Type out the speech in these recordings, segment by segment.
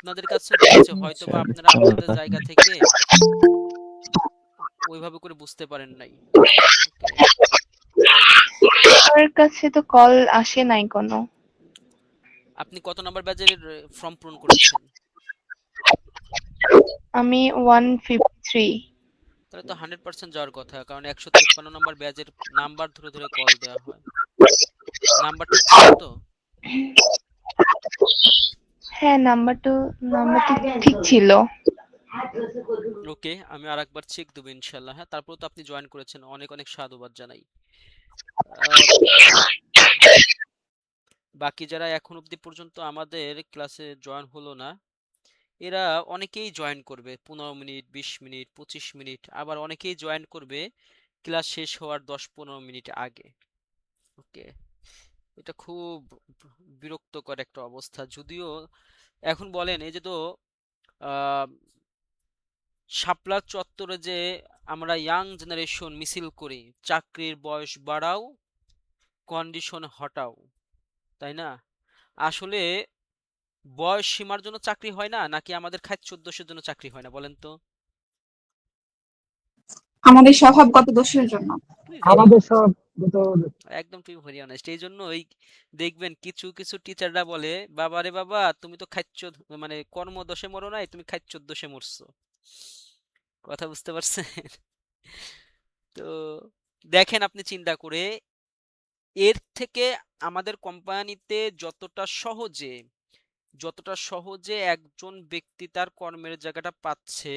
আপনাদের কাছেও দিয়েছে, হয়তো বা আপনারা আপনাদের জায়গা থেকে ওইভাবে করে বুঝতে পারেন নাই। ওকে, আমার কাছে তো কল আসে নাই কোনো। আপনি কত নাম্বার ব্যাচের ফর্ম পূরণ করেছেন? আমি 153। তাহলে তো 100% যাওয়ার কথা, কারণ 153 নাম্বার ব্যাচের নাম্বার ধরে ধরে কল দেওয়া হয়। নাম্বার ঠিক ছিল তো? হ্যাঁ, নাম্বারটা ঠিক ছিল। ওকে, আমি আরেকবার চেক দেবো ইনশাল্লাহ। হ্যাঁ, তারপর তো আপনি জয়েন করেছেন, অনেক অনেক সাধুবাদ জানাই। আহ, বাকি যারা এখন অবধি পর্যন্ত আমাদের ক্লাসে জয়েন হলো না, এরা অনেকেই জয়েন করবে 15 মিনিট, 20 মিনিট, 25 মিনিট, আবার অনেকেই জয়েন করবে ক্লাস শেষ হওয়ার 10-15 মিনিট আগে। ওকে, এটা খুব বিরক্তকর একটা অবস্থা। যদিও এখন বলেন, এই যে তো আহ শাপলার চত্বরে যে আমরা ইয়াং জেনারেশন মিছিল করি, চাকরির বয়স বাড়াও, কন্ডিশন হটাও, তাই না? আসলে বয়স সীমার জন্য চাকরি হয় না, নাকি আমাদের খাদ্য উদ্দেশ্যের জন্য চাকরি হয় না, বলেন তো? আমাদের স্বভাবগত দোষের জন্য। টু বি ভেরি আমাদের অনেস্ট, সব তো একদম টু বি ভেরি অনেস্ট। এই জন্য ওই দেখবেন কিছু কিছু টিচাররা বলে, বাবা রে বাবা, তুমি তো খাচ্ছ, মানে কর্ম দোষে মরো নাই, তুমি খাচ্ছ দোষে মরছো। কথা বুঝতে পারছেন? তো দেখেন, আপনি চিন্তা করে, এর থেকে আমাদের কোম্পানিতে যতটা সহজে একজন ব্যক্তি তার কর্মের জায়গাটা পাচ্ছে,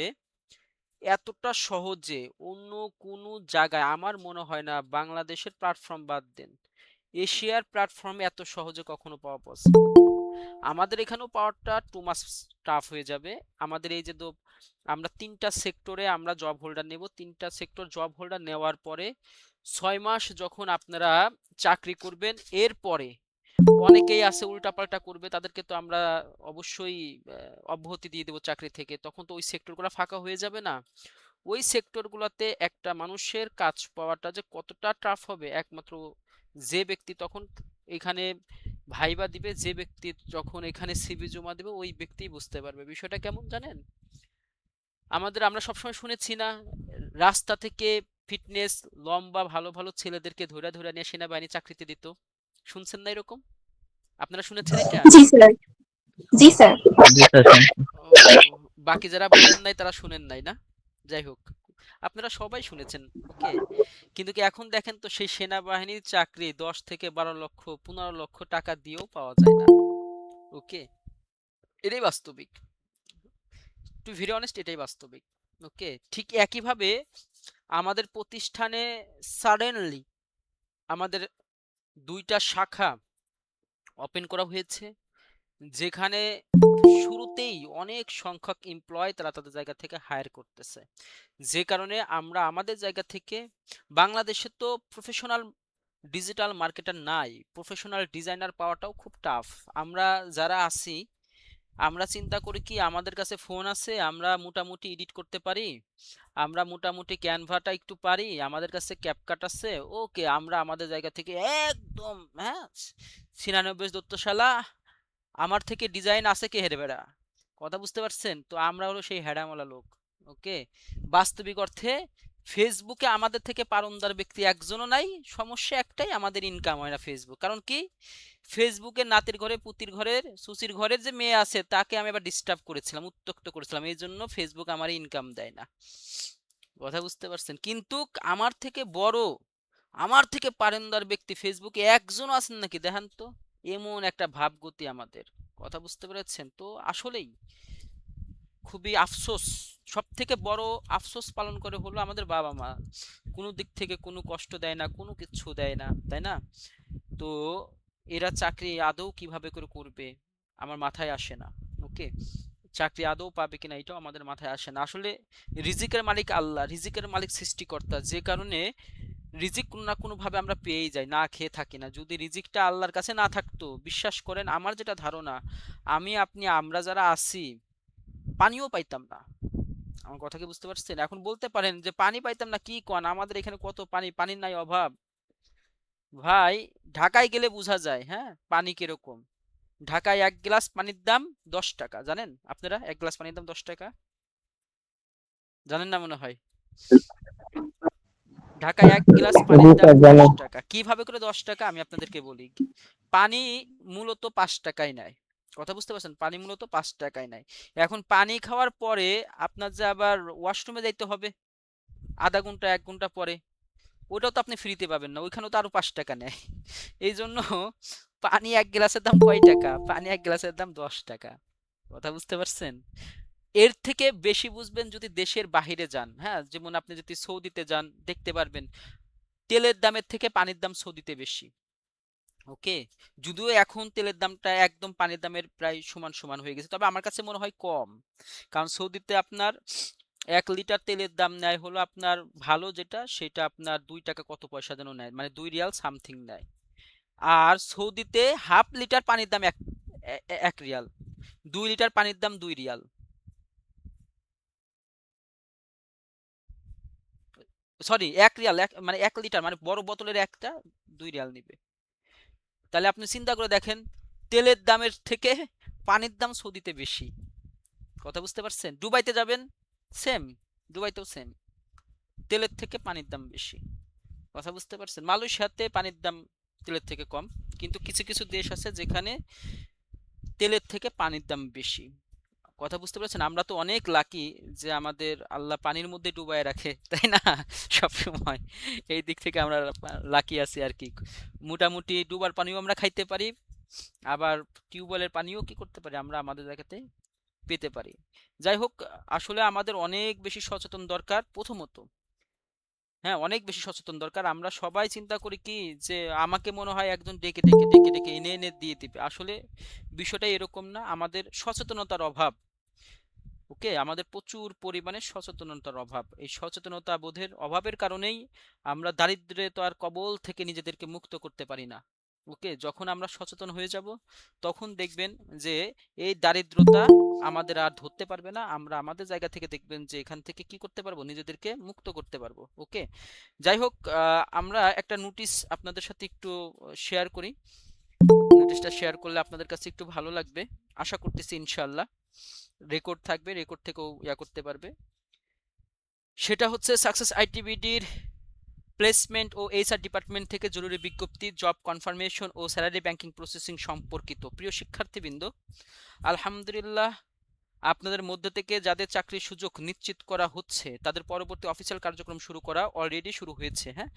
এতটা সহজে অন্য কোনো জায়গায় আমার মনে হয় না। বাংলাদেশের প্ল্যাটফর্ম বাদ দেন, এশিয়ার প্ল্যাটফর্মে এত সহজে কখনো পাওয়া পসিবল না। আমাদের এখানেও পাওয়াটা টু মাস টাফ হয়ে যাবে। আমাদের এই যে আমরা 3টা সেক্টরে আমরা জব হোল্ডার নেব, 3টা সেক্টর জব হোল্ডার নেওয়ার পরে 6 মাস যখন আপনারা চাকরি করবেন, এরপরে অনেকেই আছে উল্টাপাল্টা করবে, তাদেরকে তো আমরা অবশ্যই অব্যাহতি দিয়ে দেবো চাকরি থেকে। তখন তো ওই সেক্টরগুলো ফাঁকা হয়ে যাবে না? ওই সেক্টরগুলোতে একটা মানুষের কাজ পাওয়াটা যে কতটা টাফ হবে, একমাত্র যে ব্যক্তি তখন এখানে ভাইবা দিবে, যে ব্যক্তি যখন এখানে সিভি জমা দেবে, ওই ব্যক্তিই বুঝতে পারবে বিষয়টা কেমন, জানেন? আমরা সবসময় শুনেছি না, রাস্তা থেকে ফিটনেস লম্বা ভালো ভালো ছেলেদেরকে ধরে ধরে নিয়ে সেনাবাহিনী চাকরিতে দিত, শুনছেন না এরকম? আপনারা শুনেছেন এটা? জি স্যার, জি স্যার। ও, বাকি যারা বলেন নাই তারা শুনেন নাই না? যাই হোক, আপনারা সবাই শুনেছেন। ওকে, কিন্তু কি এখন দেখেন তো, সেই সেনাবাহিনীর চাকরি 10 থেকে 12 লক্ষ, 15 লক্ষ টাকা দিয়েও পাওয়া যায় না। ওকে, এটাই বাস্তবিক, টু ভেরি অনেস্ট, এটাই বাস্তবিক। ওকে, ঠিক একইভাবে আমাদের প্রতিষ্ঠানে সাডেনলি আমাদের 2টা শাখা ওপেন করা হয়েছে, যেখানে শুরুতেই অনেক সংখ্যক এমপ্লয় তারা তাদের জায়গা থেকে হায়ার করতেছে। যে কারণে আমরা আমাদের জায়গা থেকে, বাংলাদেশে তো প্রফেশনাল ডিজিটাল মার্কেটার নাই, প্রফেশনাল ডিজাইনার পাওয়াটাও খুব টাফ। আমরা যারা আছি, আমরা চিন্তা করি কি, আমাদের কাছে ফোন আছে, আমরা মোটামুটি এডিট করতে পারি, আমরা মোটামুটি ক্যানভাটা একটু পারি, আমাদের কাছে ক্যাপকাট আছে, ওকে, আমরা আমাদের জায়গা থেকে একদম, হ্যাঁ, 96 দত্তশালা, আমার থেকে ডিজাইন আছে কে হেরে বেড়া। কথা বুঝতে পারছেন তো? আমরা হলো সেই হ্যাডামওয়ালা লোক। ওকে, বাস্তবিক অর্থে ফেসবুকে আমাদের থেকে পারমদার ব্যক্তি একজনও নাই। সমস্যা একটাই, আমাদের ইনকাম হয় না ফেসবুক। কারণ কি, ফেসবুকে নাতির ঘরে, পুতির ঘরের, সুচির ঘরের যে মেয়ে আছে, তাকে আমি আবার ডিস্টার্ব করেছিলাম, উত্ত্যক্ত করেছিলাম, এই জন্য ফেসবুক আমার ইনকাম দেয় না। কথা বুঝতে পারছেন? কিন্তু আমার থেকে বড়, আমার থেকে পারেন্দার ব্যক্তি ফেসবুকে একজন আছেন নাকি দেখান তো? এমন একটা ভাবগতি আমাদের। কথা বুঝতে পেরেছেন তো? আসলেই খুবই আফসোস, সব থেকে বড় আফসোস পালন করে হলো আমাদের বাবা মা। কোনো দিক থেকে কোনো কষ্ট দেয় না, কোনো কিছু দেয় না, তাই না? তো এরা চাকরি আদৌ কিভাবে করে করবে আমার মাথায় আসে না। ওকে, চাকরি আদৌ পাবে কিনা এটাও আমাদের মাথায় আসে না। আসলে রিজিকের মালিক আল্লাহ, রিজিকের মালিক সৃষ্টিকর্তা, যে কারণে রিজিক কোনো না কোনো ভাবে আমরা পেয়েই যাই, না খেয়ে থাকি না। যদি রিজিকটা আল্লাহর কাছে না থাকতো, বিশ্বাস করেন, আমার যেটা ধারণা, আমরা যারা আছি, পানিও পাইতাম না। আমার কথা কি বুঝতে পারছেন? এখন বলতে পারেন যে পানি পাইতাম না, কি কোন, আমাদের এখানে কত পানি, পানির নাই অভাব। ভাই, ঢাকায় গেলে বোঝা যায়, হ্যাঁ, পানি কিরকম। ঢাকায় 1 গ্লাস পানির দাম 10 টাকা, জানেন আপনারা? 1 গ্লাস পানির দাম 10 টাকা, জানেন না মনে হয়। ঢাকায় 1 গ্লাস পানির জি দাম স্যার 10 জানেন। টাকা। কিভাবে করে 10 টাকা আমি আপনাদেরকে বলি। পানি মূলত 5 টাকায় নেয়। কথা বুঝতে পারছেন? পানি মূলত 5 টাকায় নেয়। এখন পানি খাওয়ার পরে আপনার যে আবার ওয়াশরুমে যাইতে হবে আধা ঘন্টা 1 ঘন্টা পরে, ওটাও তো আপনি ফ্রিতে পাবেন না, ওইখানেও তো আরো 5 টাকা নেয়। এই জন্য পানি 1 গ্লাসের দাম কয় টাকা? পানি 1 গ্লাসের দাম 10 টাকা। কথা বুঝতে পারছেন? এর থেকে বেশি বুঝবেন যদি দেশের বাহিরে যান। হ্যাঁ, যেমন আপনি যদি সৌদিতে যান দেখতে পারবেন তেলের দামের থেকে পানির দাম সৌদিতে বেশি। ওকে, যদিও এখন তেলের দামটা একদম পানির দামের প্রায় সমান সমান হয়ে গেছে, তবে আমার কাছে মনে হয় কম। কারণ সৌদিতে আপনার 1 লিটার তেলের দাম নেয় হলো আপনার ভালো যেটা, সেটা আপনার 2 টাকা কত পয়সা যেন নেয়, মানে 2 রিয়াল সামথিং নেয়। আর সৌদিতে হাফ লিটার পানির দাম 1 রিয়াল, 2 লিটার পানির দাম 2 রিয়াল। সরি, 1 রিয়াল, মানে 1 লিটার মানে বড় বোতলের একটা 2 রিয়াল নিবে। তাহলে আপনি চিন্তা করে দেখেন, তেলের দামের থেকে পানির দাম সৌদিতে বেশি। কথা বুঝতে পারছেন? দুবাইতে যাবেন সেম, দুবাইতেও সেম, তেলের থেকে পানির দাম বেশি। কথা বুঝতে পারছেন? মালয়েশিয়াতে পানির দাম তেলের থেকে কম, কিন্তু কিছু কিছু দেশ আছে যেখানে তেলের থেকে পানির দাম বেশি। কথা বুঝতে পারছেন? আমরা তো অনেক লাকি যে আমাদের আল্লাহ পানির মধ্যে ডুবায় রাখে, তাই না? সব সময় এই দিক থেকে আমরা লাকি আছি আর কি। মোটামুটি ডুবার পানিও আমরা খাইতে পারি, আবার টিউবওয়েলের পানিও কি করতে পারি আমরা আমাদের জায়গাতে পেতে পারি। যাই হোক, আসলে আমাদের অনেক বেশি সচেতন দরকার প্রথমত। হ্যাঁ, অনেক বেশি সচেতন দরকার। আমরা সবাই চিন্তা করি কি যে আমাকে মনে হয় একজন ডেকে ডেকে ডেকে ডেকে এনে এনে দিয়ে দিবে। আসলে বিষয়টা এরকম না, আমাদের সচেতনতার অভাব। ওকে, আমাদের প্রচুর পরিমাণে সচেতনতার অভাব। এই সচেতনতা বোধের অভাবের কারণেই আমরা দারিদ্রতার কবল থেকে নিজেদেরকে মুক্ত করতে পারি না। ওকে, যখন আমরা সচেতন হয়ে যাব তখন দেখবেন যে এই দারিদ্রতা আমাদের আর ধরতে পারবে না। আমরা আমাদের জায়গা থেকে দেখবেন যে এখান থেকে কি করতে পারবো, নিজেদেরকে মুক্ত করতে পারবো। ওকে, যাই হোক, আমরা একটা নোটিশ আপনাদের সাথে একটু শেয়ার করি। নোটিশটা শেয়ার করলে আপনাদের কাছে একটু ভালো লাগবে, আশা করতেছি ইনশাল্লাহ। রেকর্ড থাকবে, রেকর্ড থেকেও করতে পারবে। সেটা হচ্ছে সাকসেস আইটিবিডির প্লেসমেন্ট ও এইচআর ডিপার্টমেন্ট থেকে জরুরি বিজ্ঞপ্তি, জব কনফার্মেশন ও স্যালারি ব্যাংকিং প্রসেসিং সম্পর্কিত। প্রিয় শিক্ষার্থীবৃন্দ, আলহামদুলিল্লাহ, আপনাদের মধ্যে থেকে যাদের চাকরির সুযোগ নিশ্চিত করা হচ্ছে তাদের পরবর্তী অফিসিয়াল কার্যক্রম শুরু করা অলরেডি শুরু হয়েছে। হ্যাঁ,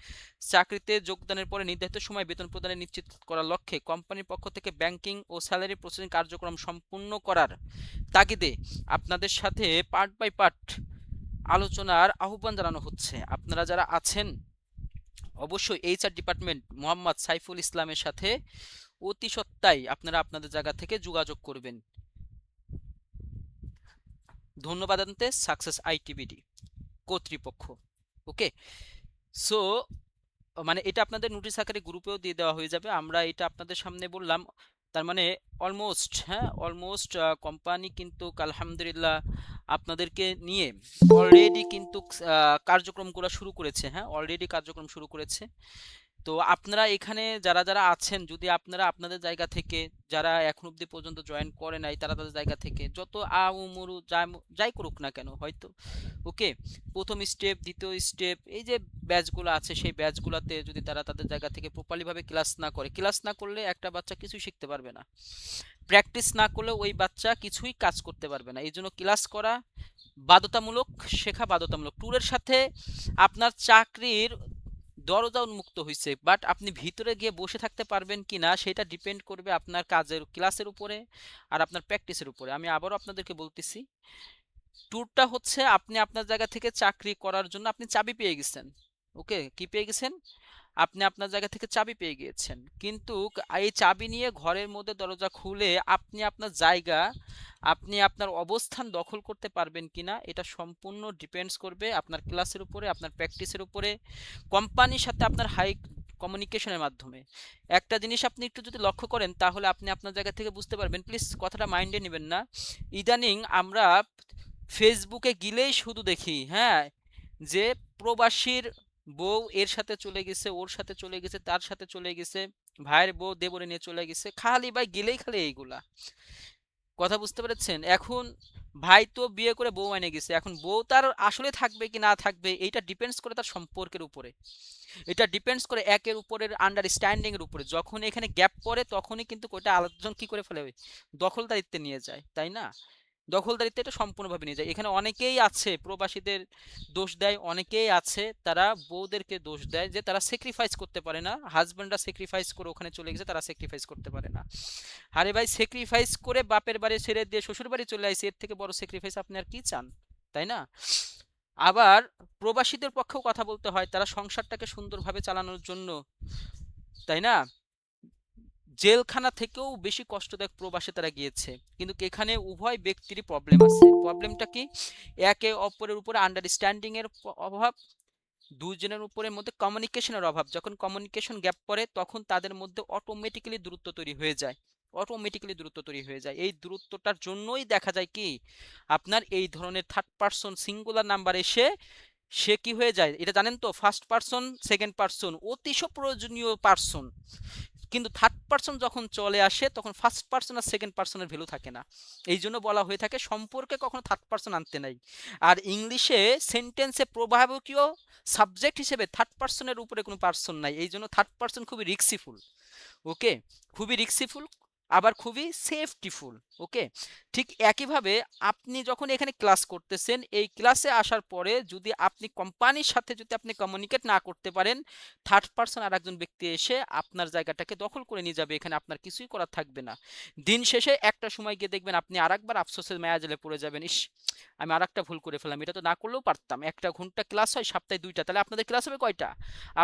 চাকরিতে যোগদানের পরে নির্ধারিত সময় বেতন প্রদানে নিশ্চিত করার লক্ষ্যে কোম্পানির পক্ষ থেকে ব্যাংকিং ও স্যালারি প্রসেসিং কার্যক্রম সম্পূর্ণ করার তাগিদে আপনাদের সাথে পার্ট বাই পার্ট আলোচনার আহ্বান জানানো হচ্ছে। আপনারা যারা আছেন অবশ্যই এইচআর ডিপার্টমেন্ট মোহাম্মদ সাইফুল ইসলামের সাথে অতি সত্বরই আপনারা আপনাদের জায়গা থেকে যোগাযোগ করবেন। ধন্যবাদ জানাতে সাকসেস আইটিবিডি কর্তৃপক্ষ। ওকে, সো মানে এটা আপনাদের নোটিশ আকারে গ্রুপেও দিয়ে দেওয়া হয়ে যাবে। আমরা এটা আপনাদের সামনে বললাম, তার মানে অলমোস্ট, হ্যাঁ অলমোস্ট কোম্পানি কিন্তু আলহামদুলিল্লাহ আপনাদেরকে নিয়ে অলরেডি কিন্তু কার্যক্রমগুলো শুরু করেছে। হ্যাঁ, অলরেডি কার্যক্রম শুরু করেছে। তো আপনারা এখানে যারা যারা আছেন, যদি আপনারা আপনাদের জায়গা থেকে, যারা এখন অবধি পর্যন্ত জয়েন করে নাই, তারা তাদের জায়গা থেকে যত আউমরু যাই করুক না কেন, হয়তো ওকে প্রথম স্টেপ, দ্বিতীয় স্টেপ, এই যে ব্যাচগুলো আছে সেই ব্যাচগুলোতে যদি তারা তাদের জায়গা থেকে প্রপারলিভাবে ক্লাস না করে, ক্লাস না করলে একটা বাচ্চা কিছুই শিখতে পারবে না। প্র্যাকটিস না করলে ওই বাচ্চা কিছুই কাজ করতে পারবে না। এই জন্য ক্লাস করা বাধ্যতামূলক, শেখা বাধ্যতামূলক। ট্যুরের সাথে আপনার চাকরির দরজা উন্মুক্ত হয়েছে, বাট আপনি ভিতরে গিয়ে বসে থাকতে পারবেন কিনা সেটা ডিপেন্ড করবে আপনার কাজের, ক্লাসের উপরে আর আপনার প্র্যাকটিসের উপরে। আমি আবারও আপনাদেরকে বলতেছি, ট্যুরটা হচ্ছে আপনি আপনার জায়গা থেকে চাকরি করার জন্য আপনি চাবি পেয়ে গেছেন। ওকে, কি পেয়ে গেছেন? আপনি আপনার জায়গা থেকে চাবি পেয়ে গিয়েছেন, কিন্তু এই চাবি নিয়ে ঘরের মধ্যে দরজা খুলে আপনি আপনার জায়গা, আপনি আপনার অবস্থান দখল করতে পারবেন কিনা এটা সম্পূর্ণ ডিপেন্ডস করবে আপনার ক্লাসের উপরে, আপনার প্র্যাকটিসের উপরে, কোম্পানির সাথে আপনার হাই কমিউনিকেশনের মাধ্যমে। একটা জিনিস আপনি একটু যদি লক্ষ্য করেন তাহলে আপনি আপনার জায়গা থেকে বুঝতে পারবেন, প্লিজ কথাটা মাইন্ডে নেবেন না। ইদানিং আমরা ফেসবুকে গেলেই শুধু দেখি, হ্যাঁ, যে প্রবাসীর বউ এর সাথে চলে গেছে, ওর সাথে চলে গেছে, তার সাথে চলে গেছে, ভাইয়ের বউ দেবরে নিয়ে চলে গেছে, খালি ভাই গেলেই খালি এইগুলা কথা, বুঝতে পেরেছেন? এখন ভাই তো বিয়ে করে বউ এনে গেছে, এখন বউ তার আসলে থাকবে কি না থাকবে এইটা ডিপেন্ডস করে তার সম্পর্কের উপরে, এটা ডিপেন্ডস করে একের উপরের আন্ডারস্ট্যান্ডিং এর উপরে। যখন এখানে গ্যাপ পড়ে তখনই কিন্তু ওটা আরেকজন কি করে ফেলে, দখলদারিত্বে নিয়ে যায়, তাই না? দখলদারিত্ব এটা সম্পূর্ণভাবে নিয়ে যায়। এখানে অনেকেই আছে প্রবাসীদের দোষ দেয়, অনেকেই আছে তারা বউদেরকে দোষ দেয় যে তারা স্যাক্রিফাইস করতে পারে না, হাজব্যান্ডরা স্যাক্রিফাইস করে ওখানে চলে গেছে, তারা স্যাক্রিফাইস করতে পারে না। আরে ভাই, স্যাক্রিফাইস করে বাপের বাড়ি ছেড়ে দিয়ে শ্বশুর বাড়ি চলে আসছে, এর থেকে বড় স্যাক্রিফাইস আপনি আর কি চান, তাই না? আবার প্রবাসীদের পক্ষেও কথা বলতে হয়, তারা সংসারটাকে সুন্দরভাবে চালানোর জন্য, তাই না, জেলখানা থেকেও বেশি কষ্টদায়ক প্রবাসে তারা গিয়েছে। কিন্তু এখানে উভয় ব্যক্তিরই প্রবলেম আছে। প্রবলেমটা কি? একে অপরের উপরে আন্ডারস্ট্যান্ডিং এর অভাব, দুজনের উপরের মধ্যে কমিউনিকেশনের অভাব। যখন কমিউনিকেশন গ্যাপ পড়ে তখন তাদের মধ্যে অটোমেটিক্যালি দূরত্ব তৈরি হয়ে যায়, অটোমেটিক্যালি দূরত্ব তৈরি হয়ে যায়। এই দূরত্বটার জন্যই দেখা যায় কি আপনার এই ধরনের থার্ড পারসন সিঙ্গুলার নাম্বার এসে সে কি হয়ে যায় এটা জানেন তো? ফার্স্ট পারসন, সেকেন্ড পারসন অতিশ প্রয়োজনীয় পারসন, কিন্তু থার্ড পারসন যখন চলে আসে তখন ফার্স্ট পারসন আর সেকেন্ড পারসনের ভ্যালু থাকে না। এই জন্য বলা হয়ে থাকে সম্পর্কে কখনো থার্ড পারসন আনতে নাই। আর ইংলিশে সেন্টেন্সে প্রভাবকীয় সাবজেক্ট হিসেবে থার্ড পারসনের উপরে কোনো পারসন নাই, এই জন্য থার্ড পারসন খুবই রিক্সিফুল। ওকে, খুবই রিক্সিফুল, আবার খুবই সেফটিফুল। ওকে, ঠিক একইভাবে আপনি যখন এখানে ক্লাস করতেছেন, এই ক্লাসে আসার পরে যদি আপনি কোম্পানির সাথে যদি আপনি কমিউনিকেট না করতে পারেন, থার্ড পারসন আর একজন ব্যক্তি এসে আপনার জায়গাটাকে দখল করে নিয়ে যাবে, এখানে আপনার কিছুই করার থাকবে না। দিন শেষে একটা সময় গিয়ে দেখবেন আপনি আরেকবার আফসোসের মায়াজালে পড়ে যাবেন, ইস আমি আরেকটা ভুল করে ফেললাম, এটা তো না করলেও পারতাম। একটা ঘন্টা ক্লাস হয় সপ্তাহে 2টা, তাহলে আপনাদের ক্লাস হবে কয়টা?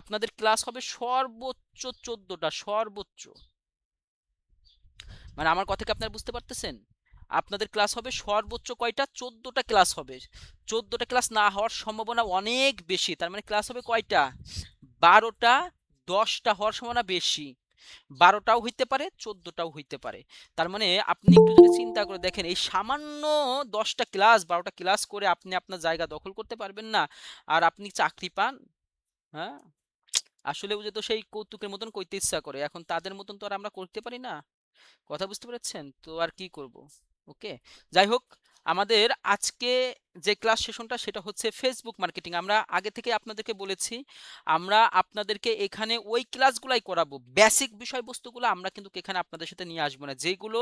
আপনাদের ক্লাস হবে সর্বোচ্চ 14টা, সর্বোচ্চ। মানে আমার কথা কি আপনারা বুঝতে পারতেছেন? আপনাদের ক্লাস হবে সর্বোচ্চ কয়টা? 14টা ক্লাস হবে। 14টা ক্লাস না হওয়ার সম্ভাবনা অনেক বেশি। তার মানে ক্লাস হবে কয়টা? 12টা, 10টা হওয়ার সম্ভাবনা বেশি। 12টাও হইতে পারে, 14টাও হইতে পারে। তার মানে আপনি একটু যদি চিন্তা করে দেখেন, এই সামান্য 10টা ক্লাস, 12টা ক্লাস করে আপনি আপনার জায়গা দখল করতে পারবেন না, আর আপনি চাকরি পান? হ্যাঁ, আসলে বুঝে তো সেই কৌতুকের মতন কইতে ইচ্ছা করে, এখন তাদের মতন তো আর আমরা করতে পারি না। কথা বুঝতে পেরেছেন তো? আর কি করব? ওকে, যাই হোক, আমাদের আজকে যে ক্লাস সেশনটা সেটা হচ্ছে ফেসবুক মার্কেটিং। আমরা আগে থেকে আপনাদেরকে বলেছি আমরা আপনাদেরকে এখানে ওই ক্লাসগুলাই করাবো, বেসিক বিষয়বস্তুগুলো আমরা কিন্তু এখানে আপনাদের সাথে নিয়ে আসবো না, যেগুলো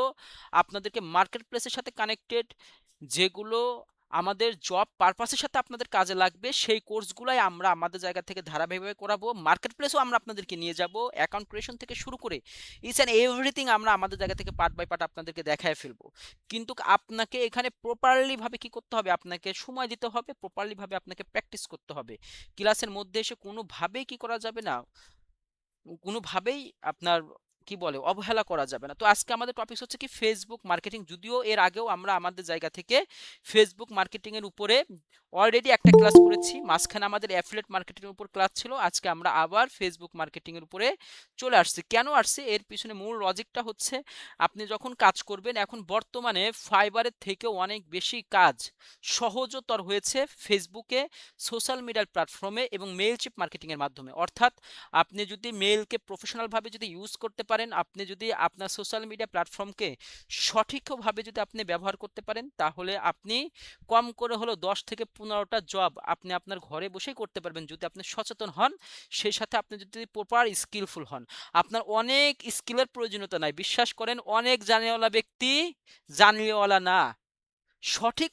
আপনাদেরকে মার্কেট প্লেসের সাথে কানেক্টেড, যেগুলো আমাদের জব পারপাসের সাথে আপনাদের কাজে লাগবে, সেই কোর্সগুলাই আমরা আমাদের জায়গা থেকে ধারাবাহিকভাবে করাবো। মার্কেট প্লেসও আমরা আপনাদেরকে নিয়ে যাব, অ্যাকাউন্ট ক্রিয়েশন থেকে শুরু করে ইচ অ্যান্ড এভরিথিং আমরা আমাদের জায়গা থেকে পার্ট বাই পার্ট আপনাদেরকে দেখায় ফেলবো। কিন্তু আপনাকে এখানে প্রপারলি ভাবে কি করতে হবে, আপনাকে সময় দিতে হবে, প্রপারলি ভাবে আপনাকে প্র্যাকটিস করতে হবে। ক্লাসের মধ্যে এসে কোনোভাবেই কি করা যাবে না, কোনোভাবেই আপনার কি বলে অবহেলা করা যাবে না। তো আজকে আমাদের টপিক হচ্ছে কি ফেসবুক মার্কেটিং। যদিও এর আগেও আমরা আমাদের জায়গা থেকে ফেসবুক মার্কেটিং এর উপরে অলরেডি একটা ক্লাস করেছি, মাঝখানে আমাদের অ্যাফিলিয়েট মার্কেটিং এর উপর ক্লাস ছিল, আজকে আমরা আবার ফেসবুক মার্কেটিং এর উপরে চলে আসছি। কেন আসছি এর পিছনে মূল লজিকটা হচ্ছে, আপনি যখন কাজ করবেন, এখন বর্তমানে ফাইবারের থেকেও অনেক বেশি কাজ সহজতর হয়েছে ফেসবুকে, সোশ্যাল মিডিয়ার প্ল্যাটফর্মে এবং মেইলচিপ মার্কেটিং এর মাধ্যমে। অর্থাৎ আপনি যদি মেইলকে প্রফেশনালভাবে যদি ইউজ করতে পারেন, আপনি যদি আপনার সোশ্যাল মিডিয়া প্ল্যাটফর্মকে সঠিকভাবে যদি আপনি ব্যবহার করতে পারেন, তাহলে আপনি কম করে হলো 10 থেকে 15টা জব আপনি আপনার ঘরে বসেই করতে পারবেন, যদি আপনি সচেতন হন, সেই সাথে আপনি যদি প্রপার স্কিলফুল হন। আপনার অনেক স্কিলের প্রয়োজনীয়তা নাই, বিশ্বাস করেন, অনেক জানেওয়ালা ব্যক্তি জানলেওয়ালা না, সঠিক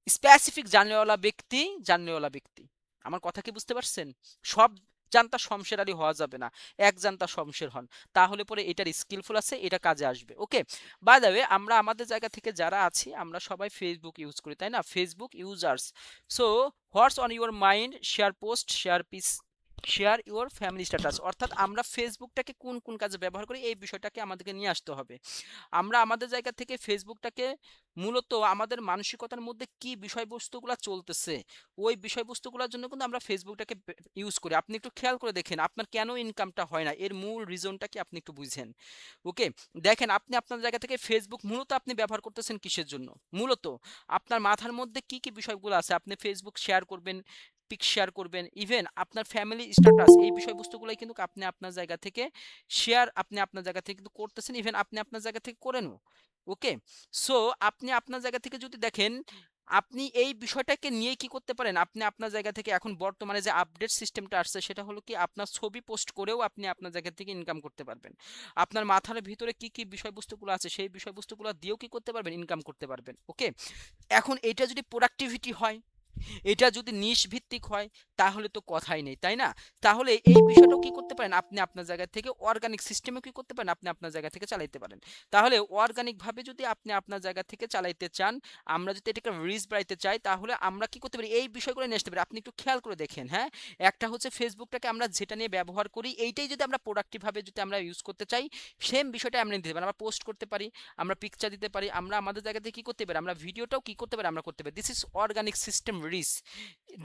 স্পেসিফিক জানলেওয়ালা ব্যক্তি জানলেওয়ালা ব্যক্তি। আমার কথা কি বুঝতে পারছেন? সব জানতা শমশের আলী হওয়া যাবে না, এক জানতা শমশের হন, তাহলে পরে এটার স্কিলফুল আছে, এটা কাজে আসবে। ওকে, বাই দ্য ওয়ে, আমরা আমাদের জায়গা থেকে যারা আছি আমরা সবাই ফেসবুক ইউজ করি, তাই না? Facebook users. So what's on your mind, share post, share piece, share your family status. অর্থাৎ আমরা ফেসবুকটাকে কোন কোন কাজে ব্যবহার করি এই বিষয়টাকে আমাদেরকে নিয়ে আসতে হবে। আমরা আমাদের জায়গা থেকে ফেসবুকটাকে মূলত আমাদের মানসিকতার মধ্যে কি বিষয়বস্তুগুলো চলতেছে ওই বিষয়বস্তুগুলোর জন্য কিন্তু আমরা ফেসবুকটাকে ইউজ করি। আপনি একটু খেয়াল করে দেখেন আপনার কেন ইনকামটা হয় না, এর মূল রিজনটা কি আপনি একটু বুঝেন। ওকে, দেখেন আপনি আপনার জায়গা থেকে ফেসবুক মূলত আপনি ব্যবহার করতেছেন কিসের জন্য? মূলত আপনার মাথার মধ্যে কি কি বিষয়গুলো আছে, আপনি ফেসবুক শেয়ার করবেন, পিক শেয়ার করবেন, ইভেন আপনার ফ্যামিলি স্ট্যাটাস, এই বিষয়বস্তুগুলোই কিন্তু আপনি আপনার জায়গা থেকে শেয়ার আপনি আপনার জায়গা থেকে কিন্তু করতেছেন, ইভেন আপনি আপনার জায়গা থেকে করেনও। ওকে, সো আপনি আপনার জায়গা থেকে যদি দেখেন, আপনি এই বিষয়টাকে নিয়ে কি করতে পারেন, আপনি আপনার জায়গা থেকে এখন বর্তমানে যে আপডেট সিস্টেমটা আসছে সেটা হলো কি, আপনার ছবি পোস্ট করেও আপনি আপনার জায়গা থেকে ইনকাম করতে পারবেন। আপনার মাথার ভিতরে কি কি বিষয়বস্তুগুলো আছে সেই বিষয়বস্তুগুলো দিয়েও কি করতে পারবেন, ইনকাম করতে পারবেন। ওকে, এখন এটা যদি প্রোডাক্টিভিটি হয়, এটা যদি নিশ ভিত্তিক হয়, তাহলে তো কথাই নেই, তাই না? তাহলে এই বিষয়টাও কি করতে পারেন, আপনি আপনার জায়গা থেকে অর্গানিক সিস্টেমে কি করতে পারেন, আপনি আপনার জায়গা থেকে চালাইতে পারেন। তাহলে অর্গানিক ভাবে যদি আপনি আপনার জায়গা থেকে চালাইতে চান, আমরা যদি এটাকে রিচ বাড়াইতে চাই, তাহলে আমরা কি করতে পারি, এই বিষয়গুলো নিয়ে আসতে পারি। আপনি একটু খেয়াল করে দেখেন, হ্যাঁ, একটা হচ্ছে ফেসবুকটাকে আমরা যেটা নিয়ে ব্যবহার করি, এইটাই যদি আমরা প্রোডাক্টিভ ভাবে যদি আমরা ইউজ করতে চাই, সেম বিষয়টা আমরা নিতে পারি, আমরা পোস্ট করতে পারি, আমরা পিকচার দিতে পারি, আমরা আমাদের জায়গা থেকে কি করতে পারি, আমরা ভিডিওটাও কি করতে পারি, আমরা করতে পারি। This is organic system reach.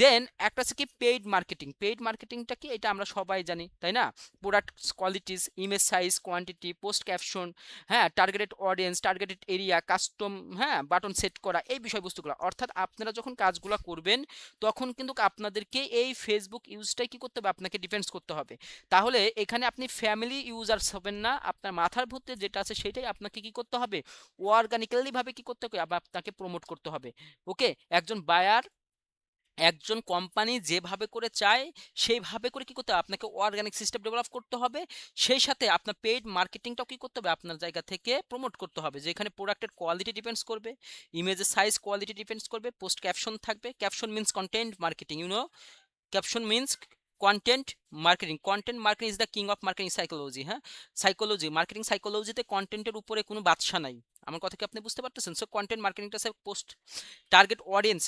Then একটা আছে কি পেইড মার্কেটিং। পেইড মার্কেটিংটা কি, এটা আমরা সবাই জানি, তাই না? Product qualities, image size, quantity, post caption, হ্যাঁ, targeted audience, targeted area, custom, হ্যাঁ, বাটন সেট করা, এই বিষয়বস্তুগুলো। অর্থাৎ আপনারা যখন কাজগুলো করবেন, তখন কিন্তু আপনাদেরকে এই ফেসবুক ইউজটাই কি করতে হবে, আপনাকে ডিফেন্স করতে হবে। তাহলে এখানে আপনি ফ্যামিলি ইউজার্স হবেন না, আপনার মাথার মধ্যে যেটা আছে সেটাই আপনাকে কি করতে হবে, অর্গানিক্যালি ভাবে কি করতে হবে, আপনাকে প্রমোট করতে হবে। ওকে, একজন বায়ার, একজন কোম্পানি যেভাবে করে চায় সেইভাবে করে কি করতে হবে, আপনাকে অর্গানিক সিস্টেম ডেভেলপ করতে হবে। সেই সাথে আপনার পেইড মার্কেটিংটাও কি করতে হবে, আপনার জায়গা থেকে প্রমোট করতে হবে, যেখানে প্রোডাক্টের কোয়ালিটি ডিপেন্ডস করবে, ইমেজের সাইজ কোয়ালিটি ডিপেন্ডস করবে, পোস্ট ক্যাপশন থাকবে। Caption means content marketing, caption means content marketing. Content marketing is the king of marketing psychology. হ্যাঁ, সাইকোলজি, মার্কেটিং সাইকোলজিতে কন্টেন্টের উপরে কোনো বাদশা নাই। আমার কথা কি আপনি বুঝতে পারতেছেন? সো কন্টেন্ট মার্কেটিংটা পোস্ট টার্গেট অডিয়েন্স,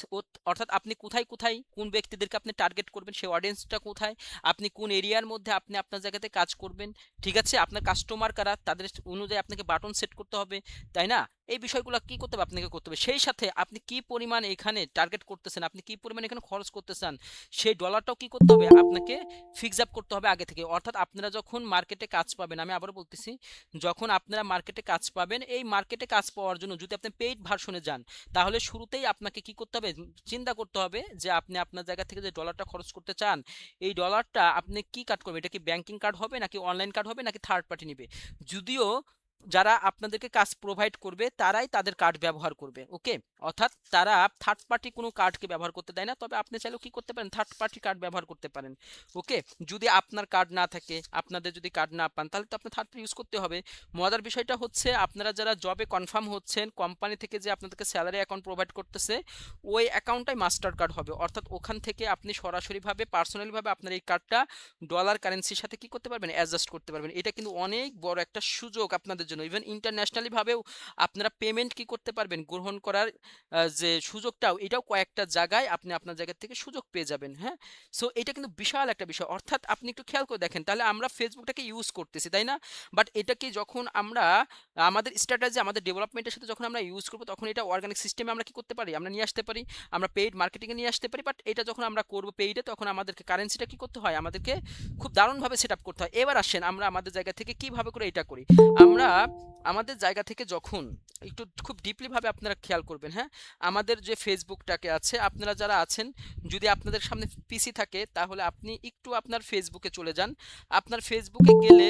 অর্থাৎ আপনি কোথায় কোথায় কোন ব্যক্তিদেরকে আপনি টার্গেট করবেন, সেই অডিয়েন্সটা কোথায়, আপনি কোন এরিয়ার মধ্যে আপনি আপনার জায়গাতে কাজ করবেন, ঠিক আছে, আপনার কাস্টমার কারা, তাদের অনুযায়ী আপনাকে বাটন সেট করতে হবে, তাই না? এই বিষয়গুলো কি করতে হবে, আপনাকে করতে হবে। সেই সাথে আপনি কি পরিমাণ এখানে টার্গেট করতেছেন, আপনি কি পরিমাণ এখানে খরচ করতে চান, সেই ডলারটাও কি করতে হবে, আপনাকে ফিক্স আপ করতে হবে আগে থেকে। অর্থাৎ আপনারা যখন মার্কেটে কাজ পাবেন, আমি আবারও বলতেছি, যখন আপনারা মার্কেটে কাজ পাবেন, এই মার্কেটে কাজ পাওয়ার জন্য যদি আপনি পেইড ভার্সনে যান, তাহলে শুরুতেই আপনাকে কি করতে হবে, চিন্তা করতে হবে যে আপনি আপনার জায়গা থেকে যে ডলারটা খরচ করতে চান, এই ডলারটা আপনি কি কাট করবেন, এটা কি ব্যাংকিং কার্ড হবে, নাকি অনলাইন কার্ড হবে, নাকি থার্ড পার্টি নিবে। যদিও যারা আপনাদেরকে কাজ প্রোভাইড করবে তারাই তাদের কার্ড ব্যবহার করবে। ওকে, অর্থাৎ তারা থার্ড পার্টি কোনো কার্ডকে ব্যবহার করতে দেয় না, তবে আপনি চাইলেও কি করতে পারেন, থার্ড পার্টি কার্ড ব্যবহার করতে পারেন। ওকে, যদি আপনার কার্ড না থাকে, আপনাদের যদি কার্ড না পান, তাহলে তো আপনার থার্ড পার্টি ইউজ করতে হবে। মজার বিষয়টা হচ্ছে, আপনারা যারা জবে কনফার্ম হচ্ছেন, কোম্পানি থেকে যে আপনাদেরকে স্যালারি অ্যাকাউন্ট প্রোভাইড করতেছে, ওই অ্যাকাউন্টটাই মাস্টার কার্ড হবে। অর্থাৎ ওখান থেকে আপনি সরাসরিভাবে পার্সোনালিভাবে আপনার এই কার্ডটা ডলার কারেন্সির সাথে কি করতে পারবেন, অ্যাডজাস্ট করতে পারবেন। এটা কিন্তু অনেক বড় একটা সুযোগ আপনাদের জন্য। ইভেন ইন্টারন্যাশনালি ভাবেও আপনারা পেমেন্ট কি করতে পারবেন, গ্রহণ করার যে সুযোগটাও, এটাও কয়েকটা জায়গায় আপনি আপনার জায়গা থেকে সুযোগ পেয়ে যাবেন। হ্যাঁ, সো এটা কিন্তু বিশাল একটা বিষয়। অর্থাৎ আপনি একটু খেয়াল করে দেখেন, তাহলে আমরা ফেসবুকটাকে ইউজ করতেছি, তাই না? বাট এটাকে যখন আমরা আমাদের স্ট্র্যাটেজি, আমাদের ডেভেলপমেন্টের সাথে যখন আমরা ইউজ করবো, তখন এটা অর্গানিক সিস্টেমে আমরা কি করতে পারি, আমরা নিয়ে আসতে পারি, আমরা পেইড মার্কেটিংয়ে নিয়ে আসতে পারি। বাট এটা যখন আমরা করবো পেইডে, তখন আমাদেরকে কারেন্সিটা কি করতে হয়, আমাদেরকে খুব দারুণভাবে সেট আপ করতে হয়। এবার আসেন আমরা আমাদের জায়গা থেকে কিভাবে করে এটা করি। আমরা আমাদের জায়গা থেকে যখন একটু খুব ডিপলি ভাবে আপনারা খেয়াল করবেন, হ্যাঁ, আমাদের যে ফেসবুকটাকে আছে, আপনারা যারা আছেন, যদি আপনাদের সামনে পিসি থাকে, তাহলে আপনি একটু আপনার ফেসবুকে চলে যান। আপনার ফেসবুকে গেলে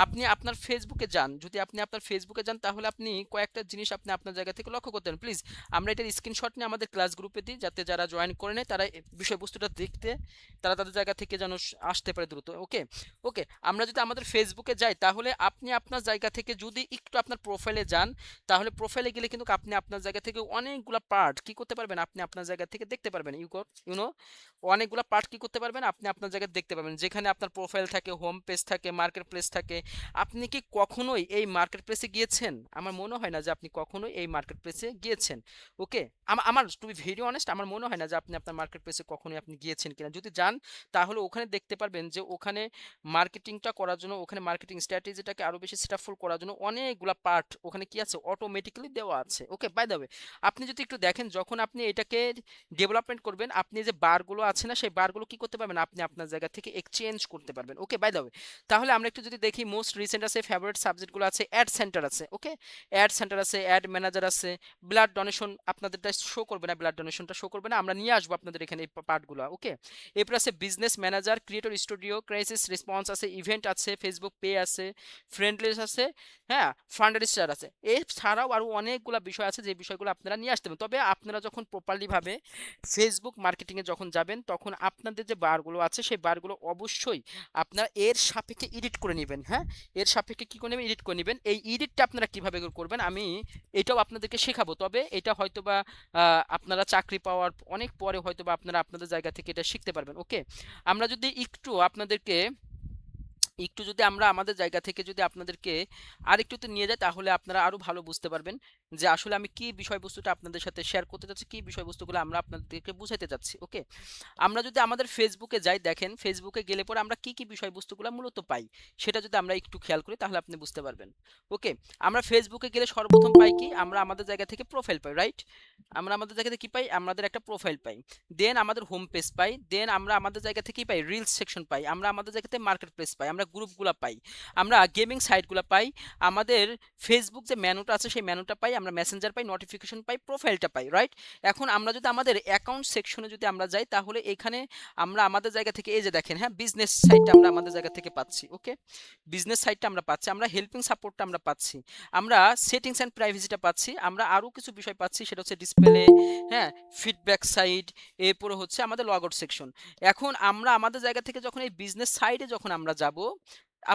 আপনি আপনার ফেসবুকে যান, যদি আপনি আপনার ফেসবুকে যান, তাহলে আপনি কয়েকটা জিনিস আপনি আপনার জায়গা থেকে লক্ষ্য করতেন। প্লিজ আমরা এটার স্ক্রিনশট নিয়ে আমাদের ক্লাস গ্রুপে দিই, যাতে যারা জয়েন করে নেয় তারা বিষয়বস্তুটা দেখতে তারা তাদের জায়গা থেকে যেন আসতে পারে দ্রুত। ওকে, ওকে, আমরা যদি আমাদের ফেসবুকে যাই, তাহলে আপনি আপনার জায়গা থেকে যদি একটু আপনার প্রোফাইলে যান, তাহলে প্রোফাইলে গেলে কিন্তু আপনি আপনার জায়গা থেকে অনেকগুলো পার্ট কি করতে পারবেন, আপনি আপনার জায়গা থেকে দেখতে পারবেন। ইউনো অনেকগুলো পার্ট কি করতে পারবেন, আপনি আপনার জায়গায় দেখতে পারবেন, যেখানে আপনার প্রোফাইল থাকে, হোম পেজ থাকে, মার্কেট প্লেস থাকে। আপনি কি কখনোই এই মার্কেট প্লেসে গিয়েছেন? আমার মনে হয় না যে আপনি কখনোই এই মার্কেট প্লেসে গিয়েছেন। ওকে, আমার টু বি ভেরি অনেস্ট, আমার মনে হয় না যে আপনি আপনার মার্কেট প্লেসে কখনোই আপনি গিয়েছেন কিনা। যদি যান, তাহলে ওখানে দেখতে পারবেন যে ওখানে মার্কেটিংটা করার জন্য, ওখানে মার্কেটিং স্ট্র্যাটেজিটাকে আরো বেশি সেটআপফুল করার করার জন্য অনেকগুলা পার্ট ওখানে কি আছে অটোমেটিক্যালি দেওয়া আছে। ওকে, বাই দ্য ওয়ে আপনি যদি একটু দেখেন যখন আপনি এটাকে ডেভেলপমেন্ট করবেন, আপনি যে বারগুলো আছে না সেই বারগুলো কি করতে পারবেন, আপনি আপনার জায়গা থেকে এক্সচেঞ্জ করতে পারবেন। ওকে, বাই দ্য ওয়ে তাহলে আমরা একটু যদি দেখি মোস্ট রিসেন্ট আছে, ফেভারিট সাবজেক্টগুলো আছে, অ্যাড সেন্টার আছে। ওকে, অ্যাড সেন্টার আছে, অ্যাড ম্যানেজার আছে, ব্লাড ডোনেশন আপনাদেরটা শো করবে না, ব্লাড ডোনেশনটা শো করবে না, আমরা নিয়ে আসবো আপনাদের এখানে এই পার্টগুলো। ওকে, এরপর আছে business manager, creator studio, crisis response আছে, ইভেন্ট আছে, ফেসবুক পে আছে, ফ্রেন্ডলিস আছে, হ্যাঁ, ফান্ডারিস্টার আছে। এছাড়াও আরও অনেকগুলো বিষয় আছে যে বিষয়গুলো আপনারা নিয়ে আসতে পারেন। তবে আপনারা যখন প্রপারলি ভাবে ফেসবুক মার্কেটিংয়ে যখন যাবেন তখন আপনাদের যে বারগুলো আছে সেই বারগুলো অবশ্যই আপনারা এর সাপেক্ষে এডিট করে নেবেন। হ্যাঁ, এর সাপেক্ষে কী করে নেবেন, এডিট করে নেবেন। এই এডিটটা আপনারা কীভাবে করবেন আমি এটাও আপনাদেরকে শেখাবো, তবে এটা হয়তোবা আপনারা চাকরি পাওয়ার অনেক পরে হয়তোবা আপনারা আপনাদের জায়গা থেকে এটা শিখতে পারবেন। ওকে, আমরা যদি একটু যদি আমরা আমাদের জায়গা থেকে যদি আপনাদেরকে আরেকটু তো নিয়ে যাই তাহলে আপনারা আরো ভালো বুঝতে পারবেন যে আসলে আমি কি বিষয়বস্তুটা আপনাদের সাথে শেয়ার করতে চাচ্ছি, কি বিষয়বস্তুগুলো আমরা আপনাদেরকে বুঝাইতে চাচ্ছি। ওকে, আমরা যদি আমাদের ফেসবুকে যাই, দেখেন ফেসবুকে গেলে পরে আমরা কি কি বিষয়বস্তুগুলো মূলত পাই সেটা যদি আমরা একটু খেয়াল করি তাহলে আপনি বুঝতে পারবেন। ওকে, আমরা ফেসবুকে গেলে সর্বপ্রথম পাই কি, আমরা আমাদের জায়গা থেকে প্রোফাইল পাই, রাইট? আমরা আমাদের জায়গা থেকে কি পাই, আমাদের একটা প্রোফাইল পাই, দেন আমাদের হোম পেজ পাই, দেন আমরা আমাদের জায়গা থেকে পাই রিলস সেকশন পাই, আমরা আমাদের জায়গা থেকে মার্কেট প্লেস পাই, আমরা গ্রুপগুলো পাই, আমরা গেমিং সাইটগুলো পাই, আমাদের ফেসবুক যে মেনুটা আছে সেই মেনুটা পাই, আমরা মেসেঞ্জার পাই, নোটিফিকেশন পাই, প্রোফাইলটা পাই, রাইট? এখন আমরা যদি আমাদের অ্যাকাউন্ট সেকশনে যদি আমরা যাই তাহলে এখানে আমরা আমাদের জায়গা থেকে এই যে দেখেন, হ্যাঁ, বিজনেস সাইটটা আমরা আমাদের জায়গা থেকে পাচ্ছি। ওকে, বিজনেস সাইটটা আমরা পাচ্ছি, আমরা হেল্পিং সাপোর্টটা আমরা পাচ্ছি, আমরা সেটিংস অ্যান্ড প্রাইভেসিটা পাচ্ছি, আমরা আরও কিছু বিষয় পাচ্ছি সেটা হচ্ছে ডিসপ্লে, হ্যাঁ, ফিডব্যাক সাইট, এরপরে হচ্ছে আমাদের লগ আউট সেকশন। এখন আমরা আমাদের জায়গা থেকে যখন এই বিজনেস সাইডে যখন আমরা যাব,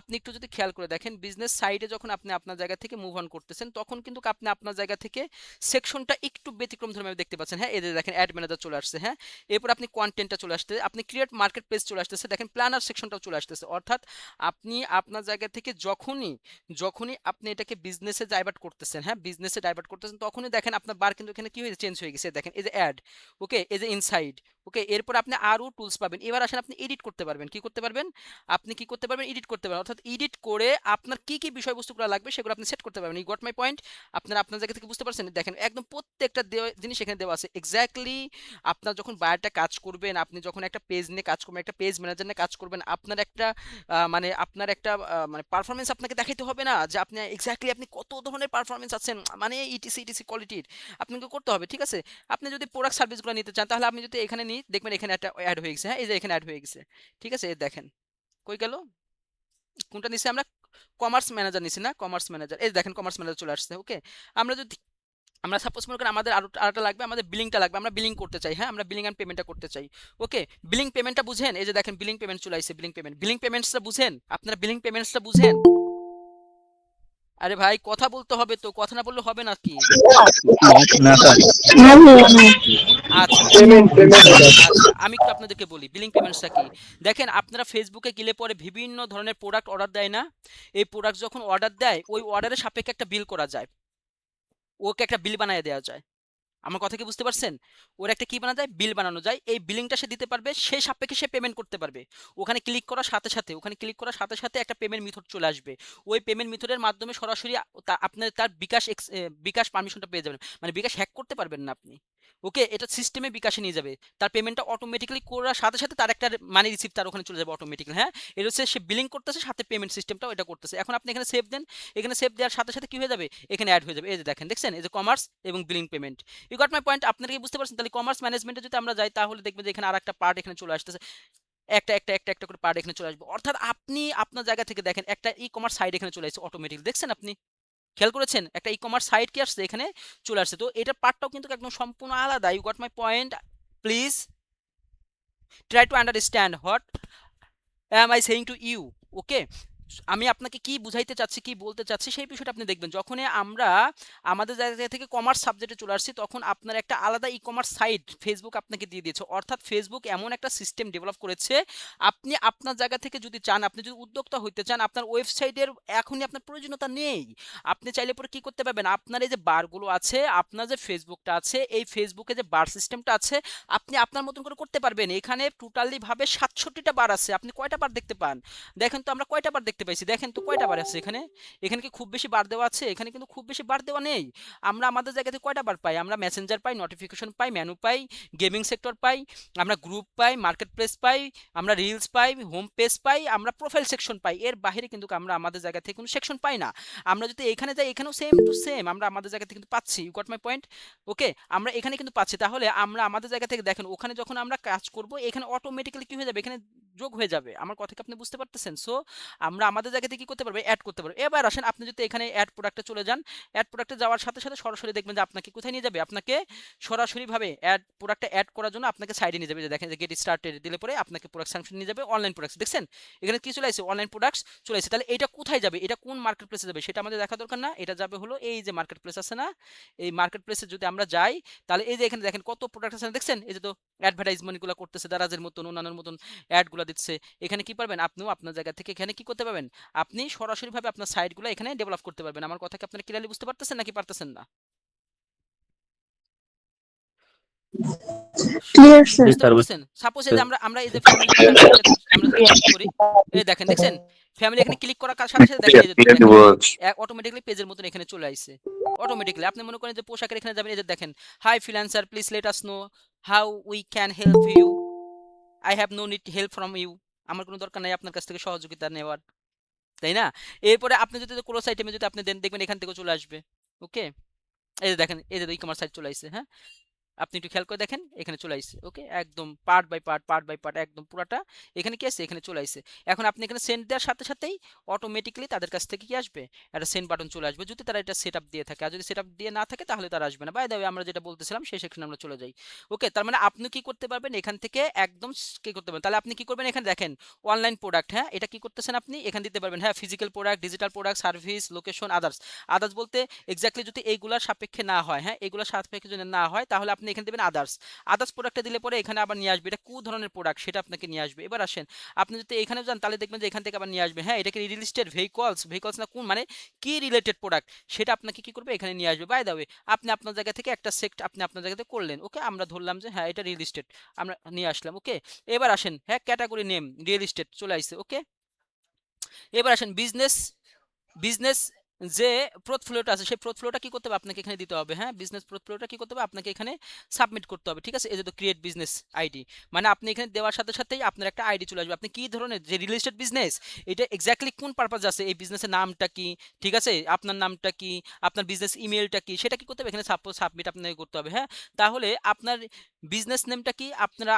আপনি একটু যদি খেয়াল করে দেখেন বিজনেস সাইডে যখন আপনি আপনার জায়গা থেকে মুভ অন করতেছেন তখন কিন্তু আপনি আপনার জায়গা থেকে সেকশনটা একটু ব্যতিক্রম ধর্মে দেখতে পাচ্ছেন। হ্যাঁ, এই যে দেখেন অ্যাড ম্যানেজার চলে আসছে, হ্যাঁ, এরপর আপনি কন্টেন্টটা চলে আসছে, আপনি ক্রিয়েট মার্কেট প্লেস চলে আসতেছে, দেখেন প্ল্যানার সেকশনটাও চলে আসতেছে। অর্থাৎ আপনি আপনার জায়গা থেকে যখনই যখনই আপনি এটাকে বিজনেসে ডাইভার্ট করতেছেন, হ্যাঁ, বিজনেসে ডাইভার্ট করতেছেন তখনই দেখেন আপনার বার কিন্তু এখানে কি হয়েছে, চেঞ্জ হয়ে গেছে। দেখেন এই যে অ্যাড, ওকে, এই যে ইনসাইড, ওকে, এরপর আপনি আরও টুলস পাবেন। এবার আসেন আপনি এডিট করতে পারবেন, কি করতে পারবেন, আপনি কি করতে পারবেন, এডিট করতে পারবেন। অর্থাৎ এডিট করে আপনার কি কি বিষয়বস্তুগুলো লাগবে সেগুলো আপনি সেট করতে পারবেন। You got my point? আপনারা আপনার জায়গা থেকে বুঝতে পারছেন? দেখেন একদম প্রত্যেকটা জিনিস এখানে দেওয়া আছে এক্স্যাক্টলি। আপনার যখন বায়ারটা কাজ করবেন, আপনি যখন একটা পেজ নিয়ে কাজ করবেন, একটা পেজ ম্যানেজার নিয়ে কাজ করবেন, আপনার একটা আপনার একটা মানে পারফরমেন্স আপনাকে দেখাইতে হবে না যে আপনি এক্স্যাক্টলি আপনি কত ধরনের পারফরমেন্স আছেন, মানে ইটিসি ইটিসি কোয়ালিটির আপনাকে করতে হবে। ঠিক আছে, আপনি যদি প্রোডাক্ট সার্ভিসগুলো নিতে চান তাহলে আপনি যদি এখানে নিই দেখবেন এখানে একটা অ্যাড হয়ে গেছে। হ্যাঁ, এই যে এখানে অ্যাড হয়ে গেছে। ঠিক আছে, দেখেন কই গেল, কোনটা নিছি আমরা, কমার্স ম্যানেজার নিছি না, কমার্স ম্যানেজার, এই দেখেন কমার্স ম্যানেজার চলে আসছে। ওকে, আমরা যদি আমরা সাপোজ মনে করেন আমাদের আরেকটা লাগবে, আমাদের বিলিংটা লাগবে, আমরা বিলিং করতে চাই, হ্যাঁ, আমরা বিলিং এন্ড পেমেন্টটা করতে চাই। ওকে, বিলিং পেমেন্টটা বুঝেন, এই যে দেখেন বিলিং পেমেন্ট চলে আসছে, বিলিং পেমেন্টসটা বুঝেন, আপনারা বিলিং পেমেন্টসটা বুঝেন? আরে ভাই কথা বলতে হবে তো, কথা না বললে হবে নাকি? না স্যার। আচ্ছা আচ্ছা আচ্ছা, আমি একটু আপনাদেরকে বলি বিলিং পেমেন্টসটা কি। দেখেন আপনারা ফেসবুকে গেলে পরে বিভিন্ন ধরনের প্রোডাক্ট অর্ডার দেয় না, এই প্রোডাক্ট যখন অর্ডার দেয় ওই অর্ডারের সাপেক্ষে একটা বিল করা যায়, ওকে একটা বিল বানিয়ে দেওয়া যায়। আমার কথা কি বুঝতে পারছেন? ওর একটা কি বানানো যায়, বিল বানানো যায়, এই বিলিংটা সে দিতে পারবে, সেই সাপেক্ষে সে পেমেন্ট করতে পারবে। ওখানে ক্লিক করার সাথে সাথে একটা পেমেন্ট মেথড চলে আসবে, ওই পেমেন্ট মেথডের মাধ্যমে সরাসরি আপনার তার বিকাশ পারমিশনটা পেয়ে যাবেন, মানে বিকাশ হ্যাক করতে পারবেন না আপনি। ওকে, এটা সিস্টেমে বিকাশে নিয়ে যাবে, তার পেমেন্টটা অটোমেটিক্যালি করার সাথে সাথে তার একটা মানি রিসিপ্ট তার ওখানে চলে যাবে অটোমেটিক্যালি। হ্যাঁ, এটা হচ্ছে সে বিলিং করতেছে সাথে পেমেন্ট সিস্টেমটাও এটা করতেছে। এখন আপনি এখানে সেভ দেন, এখানে সেভ দেওয়ার সাথে সাথে কি হয়ে যাবে, এখানে অ্যাড হয়ে যাবে। এই যে দেখেন, দেখছেন, এই যে কমার্স এবং billing payment. You got my point? আপনারা কি বুঝতে পারছেন? তাহলে কমার্স ম্যানেজমেন্টে যদি আমরা যাই তাহলে দেখবেন যে এখানে আরেকটা পার্ট এখানে চলে আসতেছে, একটা করে পার্ট এখানে চলে আসবে। অর্থাৎ আপনি আপনার জায়গা থেকে দেখেন একটা ই কমার্স সাইট এখানে চলে আসছে অটোমেটিক, দেখছেন আপনি খেয়াল করেছেন? একটা ই কমার্স সাইট কি আসছে এখানে চলে আসছে। তো এটার পার্টটাও কিন্তু একদম সম্পূর্ণ আলাদা। You got my point? Please try to understand what am I saying to you? Okay, আমি আপনাকে কি বুঝাইতে চাচ্ছি, কি বলতে চাচ্ছি সেই বিষয়টা আপনি দেখবেন। যখনই আমরা আমাদের জায়গা থেকে কমার্স সাবজেক্টে চলে আসছি তখন আপনার একটা আলাদা ই কমার্স সাইট ফেসবুক আপনাকে দিয়ে দিয়েছে। অর্থাৎ ফেসবুক এমন একটা সিস্টেম ডেভেলপ করেছে, আপনি আপনার জায়গা থেকে যদি চান, আপনি যদি উদ্যোক্তা হইতে চান, আপনার ওয়েবসাইটের এখনই আপনার প্রয়োজনীয়তা নেই। আপনি চাইলে পরে কি করতে পারবেন, আপনার এই যে বারগুলো আছে, আপনার যে ফেসবুকটা আছে, এই ফেসবুকে যে বার সিস্টেমটা আছে আপনি আপনার মতন করে করতে পারবেন। এখানে টোটালি ভাবে ৬৭টা বার আছে, আপনি কয়টা বার দেখতে পান? দেখেন তো আমরা কয়টা বার দেখতে দেখতে পাইছি, দেখেন তো কয়টা বার আছে এখানে, এখানে কি খুব বেশি বার দেওয়া আছে, এখানে কিন্তু খুব বেশি বার দেওয়া নেই। আমরা আমাদের জায়গাতে কয়টা বার পাই, আমরা মেসেঞ্জার পাই, নোটিফিকেশন পাই, মেনু পাই, গেমিং সেক্টর পাই, আমরা গ্রুপ পাই, মার্কেট প্লেস পাই, আমরা রিলস পাই, হোম পেজ পাই, আমরা প্রোফাইল সেকশন পাই। এর বাইরে কিন্তু আমরা আমাদের জায়গা থেকে কোনো সেকশন পাই না। আমরা যদি এখানে যাই, এখানেও সেম টু সেম আমরা আমাদের জায়গা থেকে কিন্তু পাচ্ছি। You got my point? Okay, আমরা এখানে কিন্তু পাচ্ছি। তাহলে আমরা আমাদের জায়গা থেকে দেখেন, ওখানে যখন আমরা কাজ করব এখানে অটোমেটিক্যালি কি হয়ে যাবে, এখানে যোগ হয়ে যাবে। আমার কথা কি আপনি বুঝতে পারতেছেন? সো আমরা আমাদের জায়গা থেকে কি করতে পারবো, অ্যাড করতে পারবো। এবার আসেন, আপনি যদি এখানে অ্যাড প্রোডাক্টে চলে যান, অ্যাড প্রোডাক্টে যাওয়ার সাথে সাথে সরাসরি দেখবেন যে আপনাকে কোথায় নিয়ে যাবে, আপনাকে সরাসরিভাবে অ্যাড প্রোডাক্টটা অ্যাড করার জন্য আপনাকে সাইডে নিয়ে যাবে। যে দেখেন যে গেট স্টার্টেড দিলে পরে আপনাকে প্রোডাক্ট সাংশন নিয়ে যাবে, অনলাইন প্রোডাক্টস। দেখছেন এখানে কি চলে আসছে, অনলাইন প্রোডাক্টস চলে আসছে। তাহলে এটা কোথায় যাবে, এটা কোন মার্কেট প্লেসে যাবে সেটা আমাদের দেখা দরকার না। এটা যাবে হলো এই যে মার্কেট প্লেস আছে না, এই মার্কেট প্লেসে যদি আমরা যাই, তাহলে এই যে এখানে দেখেন কত প্রোডাক্ট আছে না, দেখছেন এই যে তো অ্যাডভার্টাইজমেন্টগুলো করতেছে, দারাজের মতন অন্যান্য মতন অ্যাডগুলো দিচ্ছে। এখানে কি পারবেন, আপনিও আপনার জায়গা থেকে এখানে কি করতে পারবেন, আপনি সরাসরিভাবে আপনার সাইটগুলো এখানে ডেভেলপ করতে পারবেন। আমার কথা কি আপনারা ক্লিয়ারলি বুঝতে পারতেছেন নাকি পারতেছেন না? Clear sir. জি বুঝতে স্যার, পারতেছেন? সাপোজ এই যে আমরা এই যে ফ্যামিলিটা আমরা যদি ক্লিক করি, এই দেখেন দেখছেন ফ্যামিলি এখানে ক্লিক করার সাথে সাথে দেখেন এই যে দেখেন অটোমেটিক্যালি পেজের মতন এখানে চলে আইছে অটোমেটিক্যালি। আপনি মনে করেন যে পোশাকের এখানে যাবেন, এই যে দেখেন hi freelancer please let us know how we can help you, I have no need help from you. আমার কোনো দরকার নাই আপনার কাছ থেকে সহযোগিতা নেওয়ার, তাই না? এরপরে আপনি যদি ক্রস আইটেমে যদি আপনি দেন, দেখবেন এখান থেকে চলে আসবে। ওকে, এই যে দেখেন এই যে ই কমার্স সাইট চলে আসছে। হ্যাঁ, আপনি একটু খেয়াল করে দেখেন এখানে চলে আসছে। ওকে, একদম part by part part by part একদম পুরাটা এখানে কি আছে, এখানে চলে আসছে। এখন আপনি এখানে সেন্ড দেওয়ার সাথে সাথেই অটোমেটিক্যালি তাদের কাছ থেকে কি আসবে, একটা সেন্ড বাটন চলে আসবে, যদি তারা এটা সেট আপ দিয়ে থাকে। আর যদি সেট আপ দিয়ে না থাকে তাহলে তারা আসবে না। বাই দ্য ওয়ে, আমরা যেটা বলতেছিলাম সেই সেকশনে আমরা চলে যাই। ওকে, তার মানে আপনি কি করতে পারবেন এখান থেকে একদম কি করতে পারবেন, তাহলে আপনি কি করবেন, এখানে দেখেন অনলাইন প্রোডাক্ট। হ্যাঁ, এটা কি করতেছেন আপনি এখানে দিতে পারবেন। হ্যাঁ, physical product, digital product, service, location, others. Others বলতে এক্স্যাক্টলি যদি এইগুলার সাপেক্ষে না হয়, হ্যাঁ এগুলোর সাপেক্ষে যদি না হয়, তাহলে আপনি এখানে দেবেন আদার্স। আদার্স প্রোডাক্টটা দিলে পরে এখানে আবার নিয়ে আসবে এটা কোন ধরনের প্রোডাক্ট সেটা আপনাকে নিয়ে আসবে। এবার আসেন, আপনি যদি এখানে যান তাহলে দেখবেন যে এখান থেকে আবার নিয়ে আসবে। হ্যাঁ, এটা কি রিয়েল এস্টেট, ভেহিকলস না কোন মানে কি রিলেটেড প্রোডাক্ট সেটা আপনাকে কি করবে, এখানে নিয়ে আসবে। বাই দ্য ওয়ে, আপনি আপনার জায়গা থেকে একটা সেক্ট আপনি আপনার জায়গাতে করলেন। ওকে, আমরা ধরলাম যে হ্যাঁ এটা রিয়েল এস্টেট, আমরা নিয়ে আসলাম। ওকে, এবার আসেন, হ্যাঁ ক্যাটাগরি নেম রিয়েল এস্টেট চলে আসছে। ওকে, এবার আসেন বিজনেস, বিজনেস যে পোর্টফোলিওটা আছে সেই পোর্টফোলিওটা কি করতে হবে, আপনাকে এখানে দিতে হবে। হ্যাঁ, বিজনেস পোর্টফোলিওটা কি করতে হবে, আপনাকে এখানে সাবমিট করতে হবে। ঠিক আছে, এই যে তো ক্রিয়েট বিজনেস আইডি, মানে আপনি এখানে দেওয়ার সাথে সাথেই আপনার একটা আইডি চলে আসবে। আপনি কি ধরনের যে রিয়েল এস্টেট বিজনেস, এটা এক্স্যাক্টলি কোন পারপাস আছে, এই বিজনেসের নামটা কি, ঠিক আছে আপনার নামটা কি, আপনার বিজনেস ইমেলটা কি, সেটা কি করতে হবে এখানে সাপোজ সাবমিট আপনাকে করতে হবে। হ্যাঁ, তাহলে আপনার বিজনেস নেমটা কি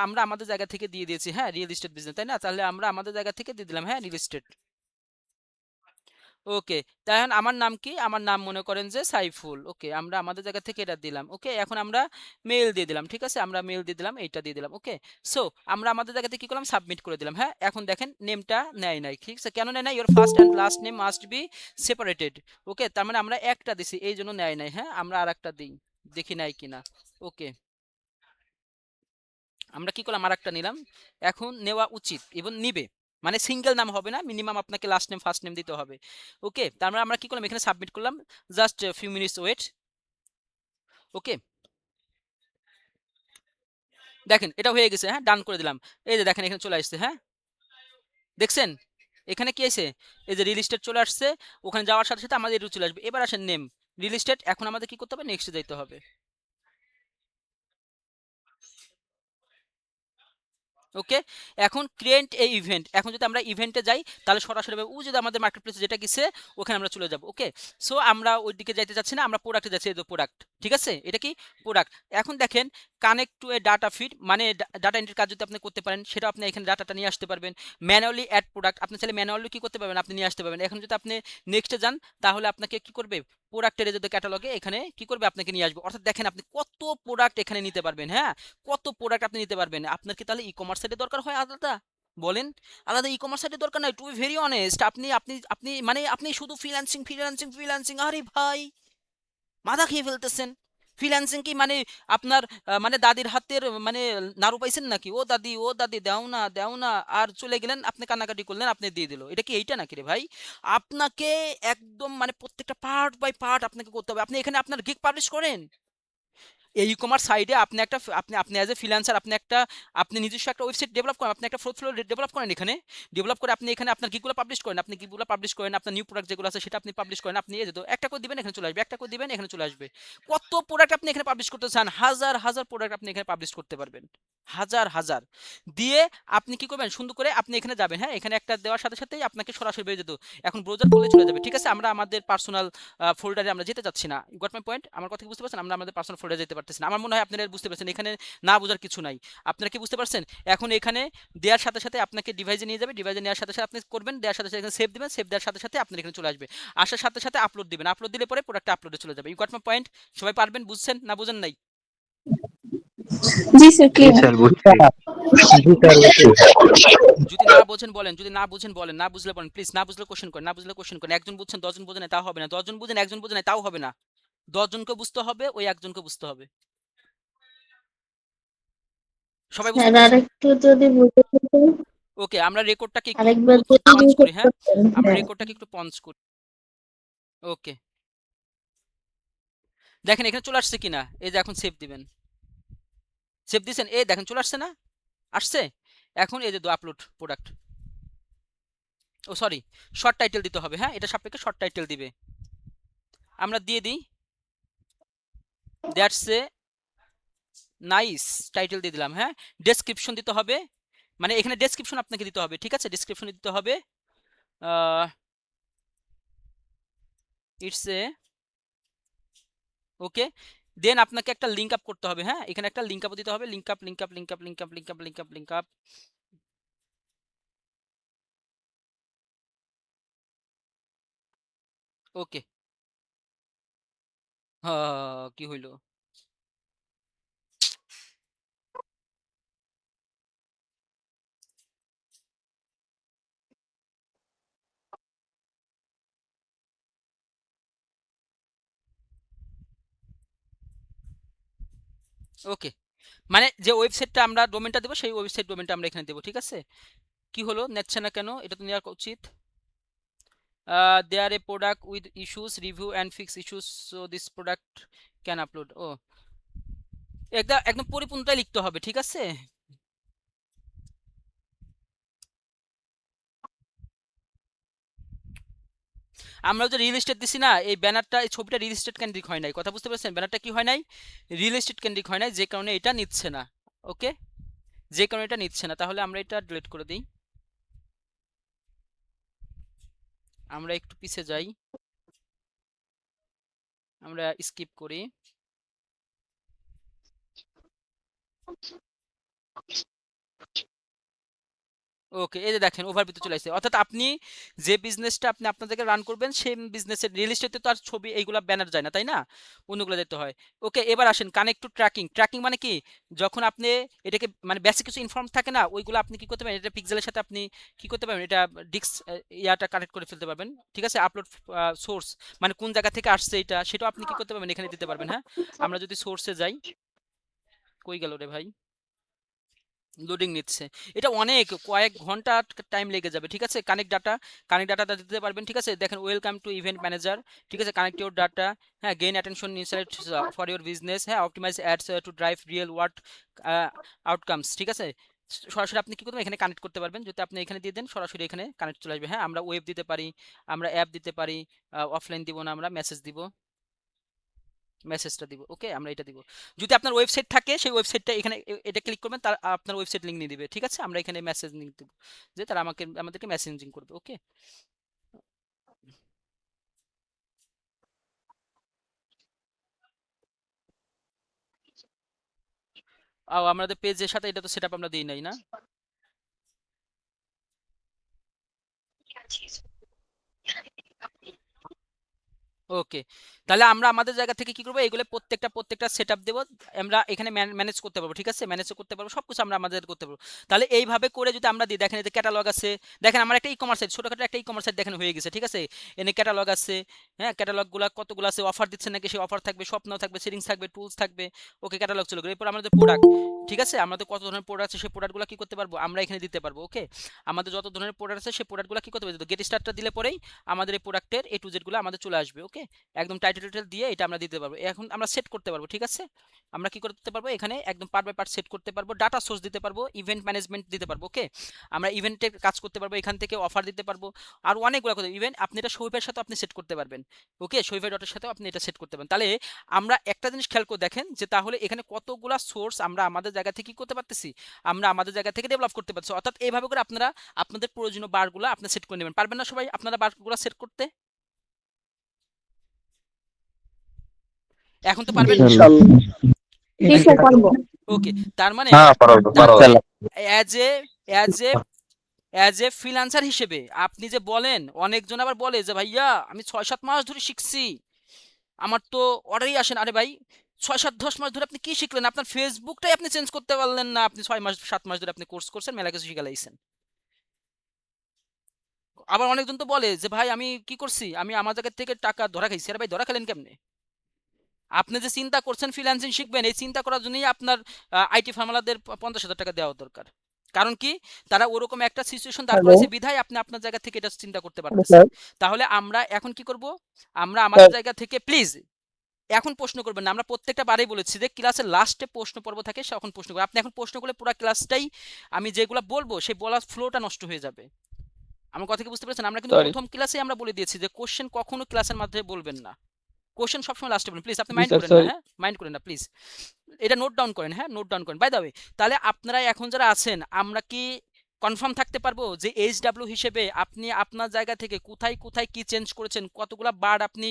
আমরা আমাদের জায়গা থেকে দিয়ে দিয়েছি। হ্যাঁ, রিয়েল এস্টেট বিজনেস, তাই না? তাহলে আমরা আমাদের জায়গা থেকে দিয়ে দিলাম হ্যাঁ রিয়েল এস্টেট। ওকে, তাই আমার নাম কি, আমার নাম মনে করেন যে সাইফুল। ওকে, আমরা আমাদের জায়গা থেকে এটা দিলাম। ওকে, এখন আমরা মেল দিয়ে দিলাম। ঠিক আছে, আমরা মেল দিয়ে দিলাম, এইটা দিয়ে দিলাম। ওকে, সো আমরা আমাদের জায়গাতে কি করলাম, সাবমিট করে দিলাম। হ্যাঁ, এখন দেখেন নেমটা নেয় নাই। ঠিক আছে, কেন নেয় নাই, your first and last name must be separated. Okay, তার মানে আমরা একটা দিছি এই জন্য নেয় নাই। হ্যাঁ, আমরা আর একটা দিই, দেখি নাই কিনা। ওকে, আমরা কি করলাম, আর একটা নিলাম। এখন নেওয়া উচিত এবং নিবে, মানে সিঙ্গেল নাম হবে না, মিনিমাম আপনাকে লাস্ট নেম ফার্স্ট নেম দিতে হবে। ওকে, তার মানে আমরা কি করলাম, এখানে সাবমিট করলাম। Just few minutes wait. Okay, দেখেন এটা হয়ে গেছে। হ্যাঁ, ডান করে দিলাম। এই যে দেখেন এখানে চলে আসছে। হ্যাঁ, দেখছেন এখানে কি আছে, এই যে রিল স্টেট চলে আসছে। ওখানে যাওয়ার সাথে সাথে আমাদের এটা চলে আসবে। এবার আসেন নেম রিল স্টেট, এখন আমাদের কি করতে হবে, নেক্সটে যাইতে হবে। ওকে, এখন ক্রিয়েট এই ইভেন্ট, এখন যদি আমরা ইভেন্টে যাই তাহলে সরাসরি ও যদি আমাদের মার্কেট প্লেসে যেটা গেছে ওখানে আমরা চলে যাব। ওকে, সো আমরা ওই দিকে যাইতে যাচ্ছি না, আমরা প্রোডাক্টে যাচ্ছি। এই যে প্রোডাক্ট, ঠিক আছে, এটা কি প্রোডাক্ট। এখন দেখেন connect to A data feed, মানে ডাটা এন্ট্রির কাজ যদি আপনি করতে পারেন সেটা আপনি এখানে ডাটাটা নিয়ে আসতে পারবেন। ম্যানুয়ালি অ্যাড প্রোডাক্ট, আপনি চাইলে ম্যানুয়ালি কি করতে পারবেন, আপনি নিয়ে আসতে পারবেন। এখন যদি আপনি নেক্সটে যান তাহলে আপনাকে কি করবে, প্রোডাক্টের যদি ক্যাটালগে এখানে কি করবে, আপনাকে নিয়ে আসবে। অর্থাৎ দেখেন আপনি কত প্রোডাক্ট এখানে নিতে পারবেন। হ্যাঁ, কত প্রোডাক্ট আপনি নিতে পারবেন। আপনার কি তাহলে ই কমার্স সাইটের দরকার হয় আলাদা, বলেন? আলাদা ই কমার্স সাইটের দরকার নাই। টু বি ভেরি অনেস্ট, আপনি আপনি আপনি মানে আপনি শুধু ফ্রিল্যান্সিং ফ্রিল্যান্সিং ফ্রিল্যান্সিং, আরে ভাই মাথা খেয়ে ফেলতেছেন। ফ্রিল্যান্সিং কি মানে আপনার মানে দাদির হাতের মানে নাড়ু পাইছেন নাকি, ও দাদি ও দাদি দাও না দাও না, আর চলে গেলেন আপনি কান্নাকাটি করলেন আপনি দিয়ে দিল, এটা কি এইটা নাকি রে ভাই? আপনাকে একদম মানে প্রত্যেকটা পার্ট বাই পার্ট আপনাকে করতে হবে। আপনি এখানে আপনার গিগ পাবলিশ করেন, এই ই-কমার্স সাইডে আপনি একটা আপনি অ্যাজ এ ফ্রিল্যান্সার আপনি নিজস্ব একটা ওয়েবসাইট ডেভেলপ করেন, আপনি একটা ফ্লো ডেভেলপ করেন, এখানে ডেভেলপ করে আপনি এখানে আপনার গিগুলো পাবলিশ করেন, আপনার নিউ প্রোডাক্ট যেগুলো আছে সেটা আপনি পাবলিশ করেন, আপনি এই যে তো একটা করে দিবেন এখানে চলে আসবে, একটা করে দিবেন এখানে চলে আসবে। কত প্রোডাক্ট আপনি এখানে পাবলিশ করতে চান, হাজার হাজার প্রোডাক্ট আপনি এখানে পাবলিশ করতে পারবেন, হাজার হাজার। দিয়ে আপনি কি করবেন, সুন্দর করে আপনি এখানে যাবেন, হ্যাঁ এখানে একটা দেওয়ার সাথে সাথেই আপনাকে সরাসরি বেরিয়ে যেত, এখন ব্রাউজার করলে চলে যাবে, ঠিক আছে। আমরা আমাদের পার্সোনাল ফোল্ডারে আমরা যেতে চাচ্ছি না, গট মাই পয়েন্ট, আমার কথা কি বুঝতে পারছেন, আমরা আমাদের পার্সোনাল ফোল্ডারে যেতে পারতেছি না, আমার মনে হয় আপনারা বুঝতে পারছেন, এখানে না বোঝার কিছু নাই, আপনারা কি বুঝতে পারছেন। এখন এখানে দেওয়ার সাথে সাথে আপনাকে ডিভাইসে নিয়ে যাবে, ডিভাইসে নেওয়ার সাথে সাথে আপনি করবেন, দেওয়ার সাথে সাথে এখানে সেভ দিবেন, সেভ দেওয়ার সাথে সাথে আপনার এখানে চলে আসবে, আসার সাথে সাথে আপলোড দিবেন, আপলোড দিলে পরে প্রোডাক্টটা আপলোডে চলে যাবে। ইউ গট মাই পয়েন্ট, সবাই পারবেন, বুঝছেন না বুঝেন নাই? জি স্যার, জি ক্লিয়ার। স্যার বুঝছি। জি স্যার বুঝছি। যদি না বোঝেন বলেন, যদি না বুঝেন বলেন, না বুঝলে বলেন প্লিজ, না বুঝলে কোশ্চেন করেন, না বুঝলে কোশ্চেন করেন। একজন বুঝছেন 10 জন বোঝেন না তাও হবে না, 10 জন বুঝেন একজন বুঝেন না তাও হবে না, 10 জনকে বুঝতে হবে, ওই একজনকে বুঝতে হবে। সবাই বুঝতে স্যার পারছেন? আরেকটু যদি বুঝাতেন, ওকে, আমরা রেকর্ডটাকে একটু আরেকবার যদি পঞ্চ করি, রিপোর্ট হ্যাঁ করতেন। আমরা হ্যাঁ, রেকর্ডটাকে একটু পঞ্চ করি। ওকে, দেখেন এখানে চলে আসছে কিনা, এই যে এখন সেভ দিবেন, সেভ দিয়েছেন, এই দেখেন চলে আসছে না, আসছে। এখন এই যে আপলোড প্রোডাক্ট, ও সরি, শর্ট টাইটেল দিতে হবে, হ্যাঁ এটা সাপেক্ষে শর্ট টাইটেল দিবে, আমরা দিয়ে দিই, দ্যাটস এ নাইস টাইটেল দিয়ে দিলাম, হ্যাঁ। ডেসক্রিপশন দিতে হবে, মানে এখানে ডেসক্রিপশন আপনাকে দিতে হবে, ঠিক আছে, ডেসক্রিপশন দিতে হবে, ইটস এ ওকে। দেন আপনাকে একটা লিঙ্ক আপ করতে হবে, হ্যাঁ এখানে একটা লিঙ্ক আপ দিতে হবে, link up link up link up link up link up link up link up. Okay, কি হইলো, ওকে, মানে যে ওয়েবসাইটটা আমরা ডোমেনটা দেবো সেই ওয়েবসাইট ডোমেনটা আমরা এখানে দেবো, ঠিক আছে। কি হলো, নিচ্ছে না কেন, এটা তো নেওয়া উচিত। There a product with issues, review and fix issues, so this product can upload. ও একদম একদম পরিপূর্ণটাই লিখতে হবে, ঠিক আছে। আমরা যে রিয়েল এস্টেট দিছি না, এই ব্যানারটা, এই ছবিটা রিয়েল এস্টেট কেন্দ্রিক হয় নাই, কথা বুঝতে পারছেন, ব্যানারটা কি হয় নাই, রিয়েল এস্টেট কেন্দ্রিক হয় নাই, যে কারণে এটা নিচ্ছে না। ওকে, যে কারণে এটা নিচ্ছে না, তাহলে আমরা এটা ডিলিট করে দিই, আমরা একটু পিছে যাই, আমরা স্কিপ করি। ওকে, এই যে দেখেন ওভারভিউতে চলে আসছে, অর্থাৎ আপনি যে বিজনেসটা আপনি আপনাদেরকে রান করবেন সেই বিজনেসের রিয়েল এস্টেটে তো আর ছবি এইগুলা ব্যানার যায় না, তাই না, অন্যগুলো দিতে হয়। ওকে, এবার আসেন কানেক্ট টু ট্র্যাকিং। ট্র্যাকিং মানে কি, যখন আপনি এটাকে মানে বেসিক কিছু ইনফর্ম থাকে না, ওইগুলো আপনি কি করতে পারেন, এটা পিক্সেলের সাথে আপনি কি করতে পারবেন, এটা ডিস্ক ইয়াটা কানেক্ট করে ফেলতে পারবেন, ঠিক আছে। আপলোড সোর্স, মানে কোন জায়গা থেকে আসছে এটা, সেটাও আপনি কি করতে পারবেন, এখানে দিতে পারবেন, হ্যাঁ। আমরা যদি সোর্সে যাই, কই গেল রে ভাই, লোডিং নিচ্ছে, এটা অনেক কয়েক ঘন্টা টাইম লেগে যাবে, ঠিক আছে। কানেক্ট ডাটাটা দিতে পারবেন, ঠিক আছে। দেখেন ওয়েলকাম টু ইভেন্ট ম্যানেজার, ঠিক আছে, কানেক্ট ইউর ডাটা, হ্যাঁ, gain attention insight for your business, হ্যাঁ, optimise ads to drive real world outcomes, ঠিক আছে। সরাসরি আপনি কি করবেন, এখানে কানেক্ট করতে পারবেন, যদি আপনি এখানে দিয়ে দেন সরাসরি এখানে কানেক্ট চলে আসবে, হ্যাঁ। আমরা ওয়েব দিতে পারি, আমরা অ্যাপ দিতে পারি, অফলাইন দিব না, আমরা মেসেজ দিব, মেসেজটা দিব, ওকে আমরা এটা দিব। যদি আপনার ওয়েবসাইট থাকে সেই ওয়েবসাইটটা এখানে এটা ক্লিক করবেন, তার আপনার ওয়েবসাইট লিংক নিয়ে দিবে, ঠিক আছে। আমরা এখানে মেসেজ লিংক দিব, যে তারা আমাদেরকে মেসেজিং করবে, ওকে। আমাদের পেজের সাথে এটা তো সেটআপ আমরা দিই নাই না। ওকে, তাহলে আমরা আমাদের জায়গা থেকে কি করবো, এগুলো প্রত্যেকটা সেটআপ দেবো, আমরা এখানে ম্যানেজ করতে পারবো, ঠিক আছে, ম্যানেজ করতে পারবো, সবকিছু আমরা আমাদের করতে পারবো। তাহলে এইভাবে করে যদি আমরা দিই, দেখেন এতে ক্যাটালগ আছে, দেখেন আমার একটা ই কমার্স সাইট, ছোটখাটো একটা ই কমার্স সাইট দেখেন হয়ে গেছে, ঠিক আছে। এনে ক্যাটালগ আছে, হ্যাঁ, ক্যাটালগুলো কতগুলো আছে, অফার দিচ্ছে নাকি সেই অফার থাকবে, স্বপ্ন থাকবে, সেটিংস থাকবে, টুলস থাকবে, ওকে ক্যাটালগ চলে গেলো। এরপর আমাদের প্রোডাক্ট, ঠিক আছে, আমাদের কত ধরনের প্রোডাক্ট আছে সেই প্রোডাক্টগুলো কি করতে পারবো, আমরা এখানে দিতে পারবো, ওকে। আমাদের যত ধরনের প্রোডাক্ট আছে সেই প্রোডাক্টগুলো কি করতে পারবো, গেট স্টার্টটা দিলে পরেই আমাদের এই প্রোডাক্টের A to Z গুলো আমাদের চলে আসবে, ওকে। একদম টাইটেল টাইটেল দিয়ে এটা আমরা দিতে পারবো। এখন আমরা সেট করতে পারবো, ঠিক আছে? আমরা কি করতে পারবো এখানে একদম পার্ট বাই পার্ট সেট করতে পারবো, ডাটা সোর্স দিতে পারবো, ইভেন্ট ম্যানেজমেন্ট দিতে পারবো। ওকে, আমরা ইভেন্টের কাজ করতে পারবো, এখান থেকে অফার দিতে পারবো, আর অনেকগুলো কথা। ইভেন্ট আপনি এটা শৈফের সাথে আপনি সেট করতে পারবেন। ওকে, শৈফের ডটের সাথেও আপনি এটা সেট করতে পারেন। তাহলে আমরা একটা জিনিস খেয়াল করে দেখেন যে তাহলে এখানে কতগুলা সোর্স আমরা আমাদের জায়গা থেকে কি করতে পারতেছি, আমরা আমাদের জায়গা থেকে ডেভেলপ করতে পারছি। অর্থাৎ এইভাবে করে আপনারা আপনাদের প্রয়োজনীয় বারগুলো আপনি সেট করে নেবেন। পারবেন না সবাই আপনারা বারগুলো সেট করতে? এখন তো পারবেন না? জি স্যার, পারবো। ওকে, তার মানে হ্যাঁ পারবো পারবো। অ্যাজ এ ফ্রিল্যান্সার হিসেবে আপনি যে বলেন, অনেকজন আবার বলে যে ভাইয়া আমি 6-7 মাস ধরে শিখছি, আমার তো অর্ডারই আসেন। আরে ভাই, 6-7-10 মাস ধরে আপনি কি শিখলেন? আপনার ফেসবুকটাই আপনি চেঞ্জ করতে পারলেন না। আপনি 6-7 মাস ধরে আপনি কোর্স করছেন, মেলা কিছু শিখে লাইছেন। আবার অনেকজন তো বলে যে ভাই আমি কি করছি, আমি আমার জায়গা থেকে টাকা ধরা খাইছি। আরে ভাই, ধরা খেলেন কেমনে? আপনি যে চিন্তা করছেন ফ্রিল্যান্সিং শিখবেন, এই চিন্তা করার জন্যই আপনার আইটি ফার্মালাদের 50,000 টাকা দেওয়া দরকার। কারণ কি, তারা ওরকম একটা সিচুয়েশন দাঁড় করেছে বিধায় আপনি আপনার জায়গা থেকে এটা চিন্তা করতে পারতেছেন। তাহলে আমরা এখন কি করব, আমরা আমাদের জায়গা থেকে প্লিজ এখন প্রশ্ন করবেন না। আমরা প্রত্যেকটা বারেই বলেছি যে ক্লাসের লাস্টে প্রশ্ন পর্ব থাকে, তখন প্রশ্ন করবেন। আপনি এখন প্রশ্ন করলে পুরো ক্লাসটাই আমি যেগুলো বলবো সেই বলার ফ্লোটা নষ্ট হয়ে যাবে। আমার কথা কি বুঝতে পেরেছেন? আমরা কিন্তু প্রথম ক্লাসে আমরা বলে দিয়েছি যে কোশ্চেন কখনো ক্লাসের মাধ্যমে বলবেন না, কোশ্চেন সবসময় লাস্টে বলুন। প্লিজ আপনি মাইন্ড করেন না, হ্যাঁ মাইন্ড করেন না প্লিজ, এটা নোট ডাউন করেন, হ্যাঁ নোট ডাউন করেন। বাই দ্য ওয়ে, তাহলে আপনারা এখন যারা আছেন, আমরা কি কনফার্ম থাকতে পারবো যে এইচডাব্লিউ হিসেবে আপনি আপনার জায়গা থেকে কোথায় কোথায় কি চেঞ্জ করেছেন, কতগুলা বার্ড আপনি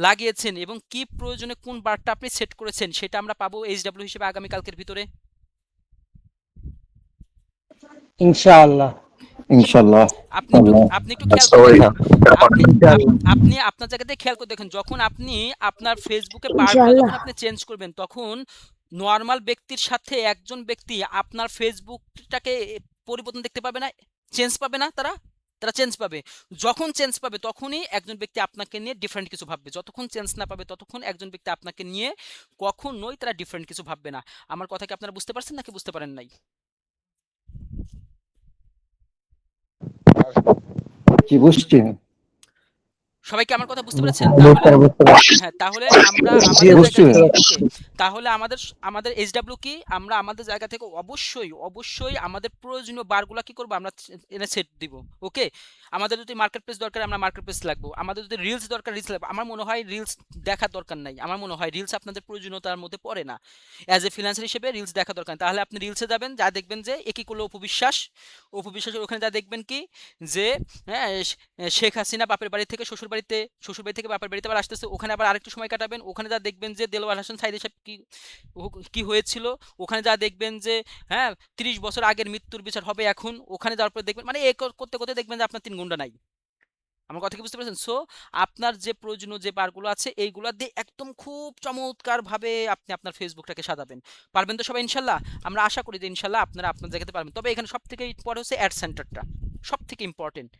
লাগিয়েছেন এবং কি প্রয়োজনে কোন বার্ডটা আপনি সেট করেছেন, সেটা আমরা পাবো এইচডাব্লিউ হিসেবে আগামীকালকের ভিতরে? ইনশাআল্লাহ। ইনশাআল্লাহ। আপনি একটু খেয়াল করে দেখেন, আপনি আপনি আপনার জায়গাতে খেয়াল করে দেখেন, যখন আপনি আপনার ফেসবুকে বারগুলো যখন আপনি চেঞ্জ করবেন, তখন নর্মাল ব্যক্তির সাথে একজন ব্যক্তি আপনার ফেসবুকটাকে পরিবর্তন দেখতে পাবে না, চেঞ্জ পাবে না। তারা তারা চেঞ্জ পাবে। যখন চেঞ্জ পাবে তখনই একজন ব্যক্তি আপনাকে নিয়ে ডিফারেন্ট কিছু ভাববে। যতক্ষণ চেঞ্জ না পাবে ততক্ষণ একজন ব্যক্তি আপনাকে নিয়ে কখনোই তারা ডিফারেন্ট কিছু ভাববে না। আমার কথা কি আপনারা বুঝতে পারছেন নাকি বুঝতে পারেন নাই? কি বুঝছি? সবাইকে আমার কথা বুঝতে পেরেছেন? তাহলে হ্যাঁ, তাহলে আমরা আমাদের জায়গা থেকে ওকে, তাহলে আমাদের এইচডাব্লিউ কি, আমরা আমাদের জায়গা থেকে অবশ্যই আমাদের প্রয়োজনীয় বারগুলা কি করব, আমরা এনে সেট দিব। ওকে, আমাদের যদি মার্কেট প্লেস দরকার আমরা মার্কেট প্লেস লাগবো, আমাদের যদি রিলস দরকার রিলস লাগবে। আমার মনে হয় রিলস দেখার দরকার নাই, আমার মনে হয় রিলস আপনাদের প্রয়োজনীয়তার মধ্যে পড়ে না। অ্যাজ এ ফ্রিল্যান্সার হিসেবে রিলস দেখা দরকার নেই। তাহলে আপনি রিলসে যাবেন, যা দেখবেন যে একই করলো অপবিশ্বাসের ওখানে যা দেখবেন কি যে হ্যাঁ শেখ হাসিনা বাপের বাড়ি থেকে শ্বশুর বাড়ি থেকে বাপের বাড়িতে আবার আসতেছে, ওখানে আবার আরেকটু সময় কাটাবেন। ওখানে যা দেখবেন যে দেলোয়ার হোসেন সাইদি সাহেব কি হয়েছিল, ওখানে যা দেখবেন যে হ্যাঁ 30 বছর আগের মৃত্যুর বিচার হবে এখন, ওখানে যাওয়ার পর দেখবেন মানে করতে করতে দেখবেন যে আপনার 3 ঘন্টা নাই। আমার কথা কি বুঝতে পেরেছেন? সো আপনার যে প্রয়োজনীয় যে বারগুলো আছে এইগুলো দিয়ে একদম খুব চমৎকার ভাবে আপনি আপনার ফেসবুকটাকে সাজাবেন। পারবেন তো সবাই ইনশাল্লাহ? আমরা আশা করি যে ইনশাল্লাহ আপনারা আপনার জায়গাতে পারবেন। তবে এখানে সব থেকে ইম্পর্টেন্ট হচ্ছে অ্যাড সেন্টারটা, সব থেকে ইম্পর্টেন্ট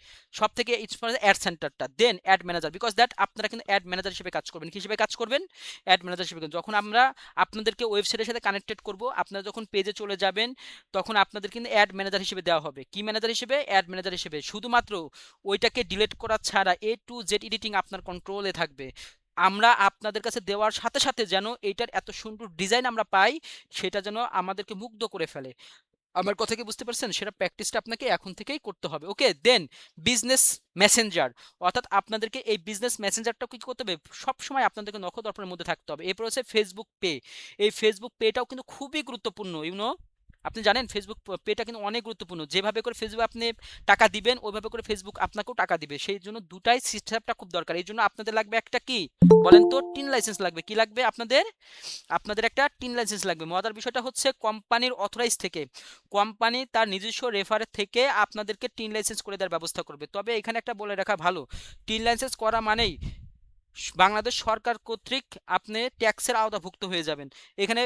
অ্যাড সেন্টারটা, then ad manager. Because that আপনারা কিন্তু অ্যাড ম্যানেজার হিসেবে কাজ করবেন। কি হিসেবে কাজ করবেন? অ্যাড ম্যানেজার হিসেবে। যখন আমরা আপনাদেরকে ওয়েবসাইটের সাথে কানেক্টেড করব, আপনারা যখন পেজে চলে যাবেন, তখন আপনাদের কিন্তু অ্যাড ম্যানেজার হিসেবে দেওয়া হবে। কি ম্যানেজার হিসেবে? অ্যাড ম্যানেজার হিসেবে। শুধুমাত্র ওইটাকে ডিলিট করা ছাড়া A to Z এডিটিং আপনার কন্ট্রোলে থাকবে। আমরা আপনাদের কাছে দেওয়ার সাথে সাথে যেন এইটার এত সুন্দর ডিজাইন আমরা পাই, সেটা যেন আমাদেরকে মুগ্ধ করে ফেলে। আমার কথা কি বুঝতে পারছেন? সেটা প্র্যাকটিসটা আপনাকে এখন থেকেই করতে হবে। ওকে, দেন বিজনেস মেসেঞ্জার, অর্থাৎ আপনাদেরকে এই বিজনেস মেসেঞ্জারটা কি করতে হবে, সবসময় আপনাদেরকে নখদর্পণের মধ্যে থাকতে হবে। এরপর হচ্ছে ফেসবুক পে। এই ফেসবুক পেটাও কিন্তু খুবই গুরুত্বপূর্ণ। আপনি জানেন ফেসবুক পেটা কিন্তু অনেক গুরুত্বপূর্ণ। যেভাবে করে ফেসবুক আপনি টাকা দিবেন, ওইভাবে করে ফেসবুক আপনাকেও টাকা দিবে। সেই জন্য দুটাই সিস্টেমটা খুব দরকার। এই জন্য আপনাদের লাগবে একটা কি বলেন তো, টিন লাইসেন্স লাগবে। কি লাগবে আপনাদের? আপনাদের একটা টিন লাইসেন্স লাগবে। মজার বিষয়টা হচ্ছে কোম্পানির অথরাইজ থেকে, কোম্পানি তার নিজস্ব রেফার থেকে আপনাদেরকে টিন লাইসেন্স করে দেওয়ার ব্যবস্থা করবে। তবে এখানে একটা বলে রাখা ভালো, টিন লাইসেন্স করা মানেই বাংলাদেশ সরকার কর্তৃক আপনি ট্যাক্সের আওতাভুক্ত হয়ে যাবেন। এখানে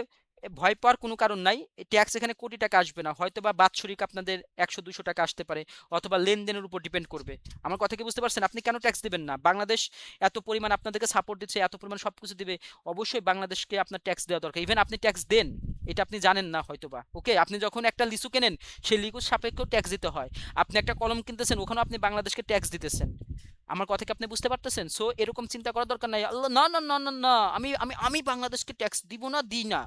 ভয় পাওয়ার কোনো কারণ নাই। ট্যাক্স এখানে কোটি টাকা আসবে না, হয়তো বা বাৎসরিক আপনাদের 100-200 টাকা আসতে পারে, অথবা লেনদেনের উপর ডিপেন্ড করবে। আমার কথা কি বুঝতে পারছেন? আপনি কেন ট্যাক্স দিবেন না? বাংলাদেশ এত পরিমাণ আপনাদেরকে সাপোর্ট দিচ্ছে, এত পরিমাণ সব কিছু দিবে, অবশ্যই বাংলাদেশকে আপনার ট্যাক্স দেওয়া দরকার। ইভেন আপনি ট্যাক্স দেন, এটা আপনি জানেন না হয়তোবা। ওকে, আপনি যখন একটা লিচু কেনেন, সেই লিচুর সাপেক্ষেও ট্যাক্স দিতে হয়। আপনি একটা কলম কিনতেছেন, ওখানেও আপনি বাংলাদেশকে ট্যাক্স দিতেছেন। আমার কথা কি আপনি বুঝতে পারতেছেন? সো এরকম চিন্তা করার দরকার নাই। আল্লাহ না, না, না, না, না, আমি বাংলাদেশকে ট্যাক্স দিব না, দিই না।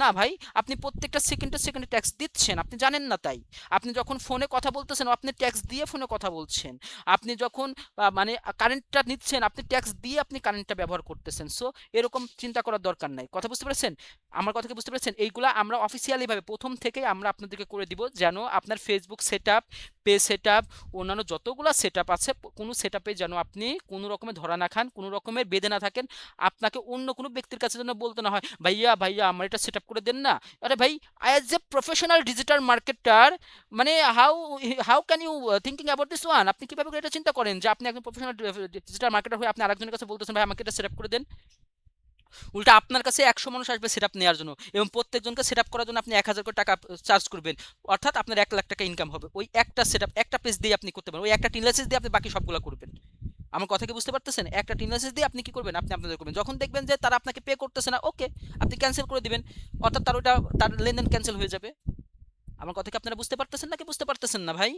না ভাই, আপনি প্রত্যেকটা সেকেন্ডে ট্যাক্স দিচ্ছেন, আপনি জানেন না তাই। আপনি যখন ফোনে কথা বলতেছেন, আপনি ট্যাক্স দিয়ে ফোনে কথা বলছেন। আপনি যখন মানে কারেন্টটা নিচ্ছেন, আপনি ট্যাক্স দিয়ে আপনি কারেন্টটা ব্যবহার করতেছেন। সো এরকম চিন্তা করার দরকার নাই। কথা বুঝতে পেরেছেন? আমার কথা কি বুঝতে পেরেছেন? এইগুলা আমরা অফিসিয়ালি ভাবে প্রথম থেকেই আমরা আপনাদেরকে করে দিব, যেন আপনার ফেসবুক সেটআপ, পেজ সেটআপ, অন্যান্য যতগুলা সেটআপ আছে, কোনো সেটআপে যেন আপনি কোনো রকমের ধরা না খান, কোনো রকমের বেঁধে না থাকেন। আপনাকে অন্য কোনো ব্যক্তির কাছে যেন বলতে না হয়, ভাইয়া ভাইয়া আমার এটা সেটআপ করে দেন না। আরে ভাই, as a professional digital marketer, মানে how how can you thinking about this one? আপনি কিভাবে করে এটা চিন্তা করেন যে আপনি একজন প্রফেশনাল ডিজিটাল মার্কেটার হয়ে আপনি আরেকজনের কাছে বলতেছেন ভাই আমাকে এটা সেটআপ করে দেন? উল্টা আপনার কাছে 100 মানুষ আসবে সেটআপ নেওয়ার জন্য, এবং প্রত্যেকজনকে সেটআপ করার জন্য আপনি 1000 করে টাকা চার্জ করবেন। অর্থাৎ আপনার 1 লাখ টাকা ইনকাম হবে ওই একটা সেটআপ, একটা পেজ দিয়ে আপনি করতে পারেন। ওই একটা টিন লাইসেন্স দিয়ে আপনি বাকি সবগুলো করবেন। আমার কথা কি বুঝতে পারতেছেন? একটা টিন লাইসেন্স দিয়ে আপনি কি করবেন? আপনি আপনাদের করবেন। যখন দেখবেন যে তারা আপনাকে পে করতেছে না, ওকে, আপনি ক্যান্সেল করে দিবেন। অর্থাৎ তার লেনদেন ক্যান্সেল হয়ে যাবে। আমার কথা কি আপনারা বুঝতে পারতেছেন নাকি বুঝতে পারতেছেন না ভাই?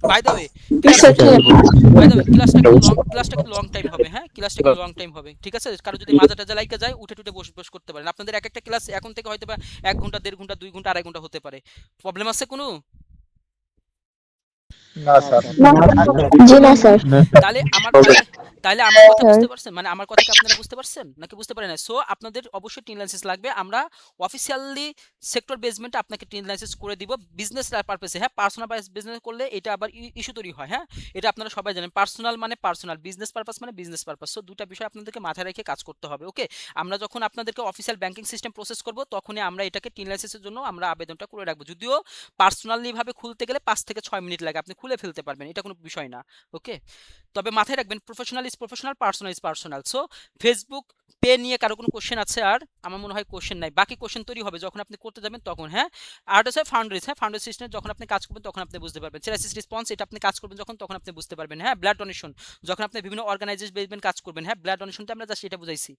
বাই দ্য ওয়ে, ক্লাসটা কিন্তু লং টাইম হবে, হ্যাঁ, ক্লাসটা কিন্তু লং টাইম হবে, ঠিক আছে? কারো যদি মাজা টাজা লাইকা যায়, উঠে টুটে বস করতে পারেন। আপনাদের এক একটা ক্লাস এখন থেকে হয়তো বা 1 ঘন্টা, 1.5 ঘন্টা, 2 ঘন্টা, 2.5 ঘন্টা হতে পারে। প্রবলেম আছে কোনো? না জি না স্যার। তাহলে আমার কথা বুঝতে পারছেন? মানে আমার কথা কি আপনারা বুঝতে পারছেন নাকি বুঝতে পারেন না? সো আপনাদের অবশ্যই টিন লাইসেন্স লাগবে। আমরা অফিসিয়ালি সেক্টর বেসমেন্টে আপনাকে টিন লাইসেন্স করে দিব বিজনেস পারপাসে। হ্যাঁ, পার্সোনাল বিজনেস করলে এটা আবার ইস্যু তৈরি হয়। হ্যাঁ, এটা আপনারা সবাই জানেন। পার্সোনাল মানে পার্সোনাল, বিজনেস পারপাস মানে বিজনেস পারপাস। সো দুটা বিষয় আপনাদেরকে মাথায় রেখে কাজ করতে হবে। ওকে, আমরা যখন আপনাদেরকে অফিসিয়াল ব্যাংকিং সিস্টেম প্রসেস করব, তখনই আমরা এটাকে টিন লাইসেন্সের জন্য আমরা আবেদনটা করে রাখবো। যদিও পার্সোনালি ভাবে খুলতে গেলে 5 থেকে 6 মিনিট লাগে, আপনি খুলে ফেলতে পারবেন, এটা কোনো বিষয় না। ওকে, তবে মাথায় রাখবেন professional is professional, personal is personal. So Facebook pay নিয়ে কারো কোনো কোশ্চেন আছে? আর আমার মনে হয় কোশ্চেন নাই। বাকি কোশ্চেন তৈরি হবে যখন আপনি করতে যাবেন তখন। হ্যাঁ, আর হচ্ছে ফাউন্ডারিজ। হ্যাঁ, ফাউন্ডার সিস্টেমে যখন আপনি কাজ করবেন তখন আপনি বুঝতে পারবেন। সেরাসিস রেসপন্স, এটা আপনি কাজ করবেন যখন, তখন আপনি বুঝতে পারবেন। হ্যাঁ, ব্লাড ডোনেশন, যখন আপনি বিভিন্ন অর্গানাইজেশন বেসমেন্ট কাজ করবেন। হ্যাঁ, ব্লাড ডোনেশনটা আমরা জাস্ট এটা বুঝাইছি।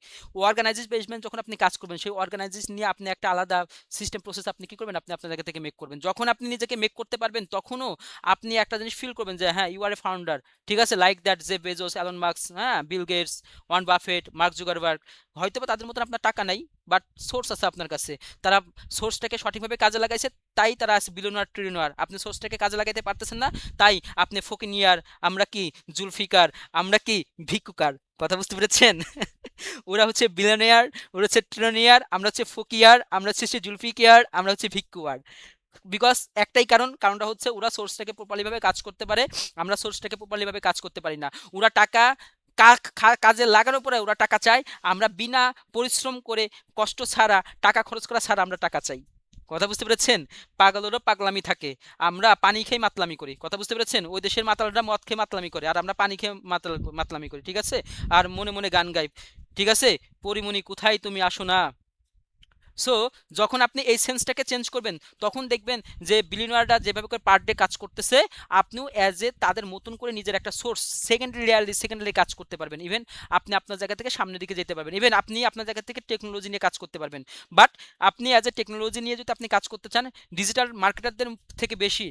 অর্গানাইজেশন বেসমেন্ট যখন আপনি কাজ করবেন, সেই অর্গানাইজেশন নিয়ে আপনি একটা আলাদা সিস্টেম প্রসেস আপনি কি করবেন? আপনি আপনার জায়গা থেকে মেক করবেন। যখন আপনি নিজেকে মেক করতে পারবেন, তখনও আপনি একটা জিনিস ফিল করবেন যে হ্যাঁ, ইউ আর এ ফাউন্ডার, ঠিক আছে? Like that Jeff Bezos, Elon Musk, হ্যাঁ, Bill Gates, Warren Buffett, Mark Zuckerberg. হয়তোবা তাদের মতন আপনার টাকা নাই, বাট সোর্স আছে আপনার কাছে। তারা সোর্সটাকে সঠিকভাবে কাজে লাগাইছে, তাই তারা আছে বিলিয়নার ট্রিলিয়নার। আপনি সোর্সটাকে কাজে লাগাইতে পারতেছেন না, তাই আপনি ফকিনিয়ার, আমরা কি জুলফিকার, আমরা কি ভিক্ষুকার। কথা বুঝতে পেরেছেন? ওরা হচ্ছে বিলিয়নিয়ার, ওরা হচ্ছে ট্রিলিয়নিয়ার, আমরা হচ্ছে ফকিয়ার, আমরা হচ্ছে জুলফিকিয়ার, আমরা হচ্ছে ভিক্ষুয়ার। বিকজ একটাই কারণটা হচ্ছে ওরা সোর্সটাকে প্রপারলি ভাবে কাজ করতে পারে, আমরা সোর্সটাকে প্রপারলি ভাবে কাজ করতে পারি না। ওরা টাকা কাজে লাগানোর পরে ওরা টাকা চায়, আমরা বিনা পরিশ্রম করে, কষ্ট ছাড়া, টাকা খরচ করা ছাড়া আমরা টাকা চাই। কথা বুঝতে পেরেছেন? পাগলেরও পাগলামি থাকে, আমরা পানি খেয়ে মাতলামি করি। কথা বুঝতে পেরেছেন? ওই দেশের মাতালরা মদ খেয়ে মাতলামি করে, আর আমরা পানি খেয়ে মাতলামি করি, ঠিক আছে? আর মনে মনে গান গাই, ঠিক আছে? পরিমণি কোথায় তুমি আসো না। সো যখন আপনি এই সেন্সটাকে চেঞ্জ করবেন, তখন দেখবেন যে বিলিয়নাররা যেভাবে করে পার ডে কাজ করতেছে, আপনিও অ্যাজ এ তাদের মতন করে নিজের একটা সোর্স সেকেন্ডারি কাজ করতে পারবেন। ইভেন আপনি আপনার জায়গা থেকে সামনের দিকে যেতে পারবেন। ইভেন আপনি আপনার জায়গা থেকে টেকনোলজি নিয়ে কাজ করতে পারবেন। বাট আপনি অ্যাজ এ টেকনোলজি নিয়ে যদি আপনি কাজ করতে চান, ডিজিটাল মার্কেটারদের থেকে বেশি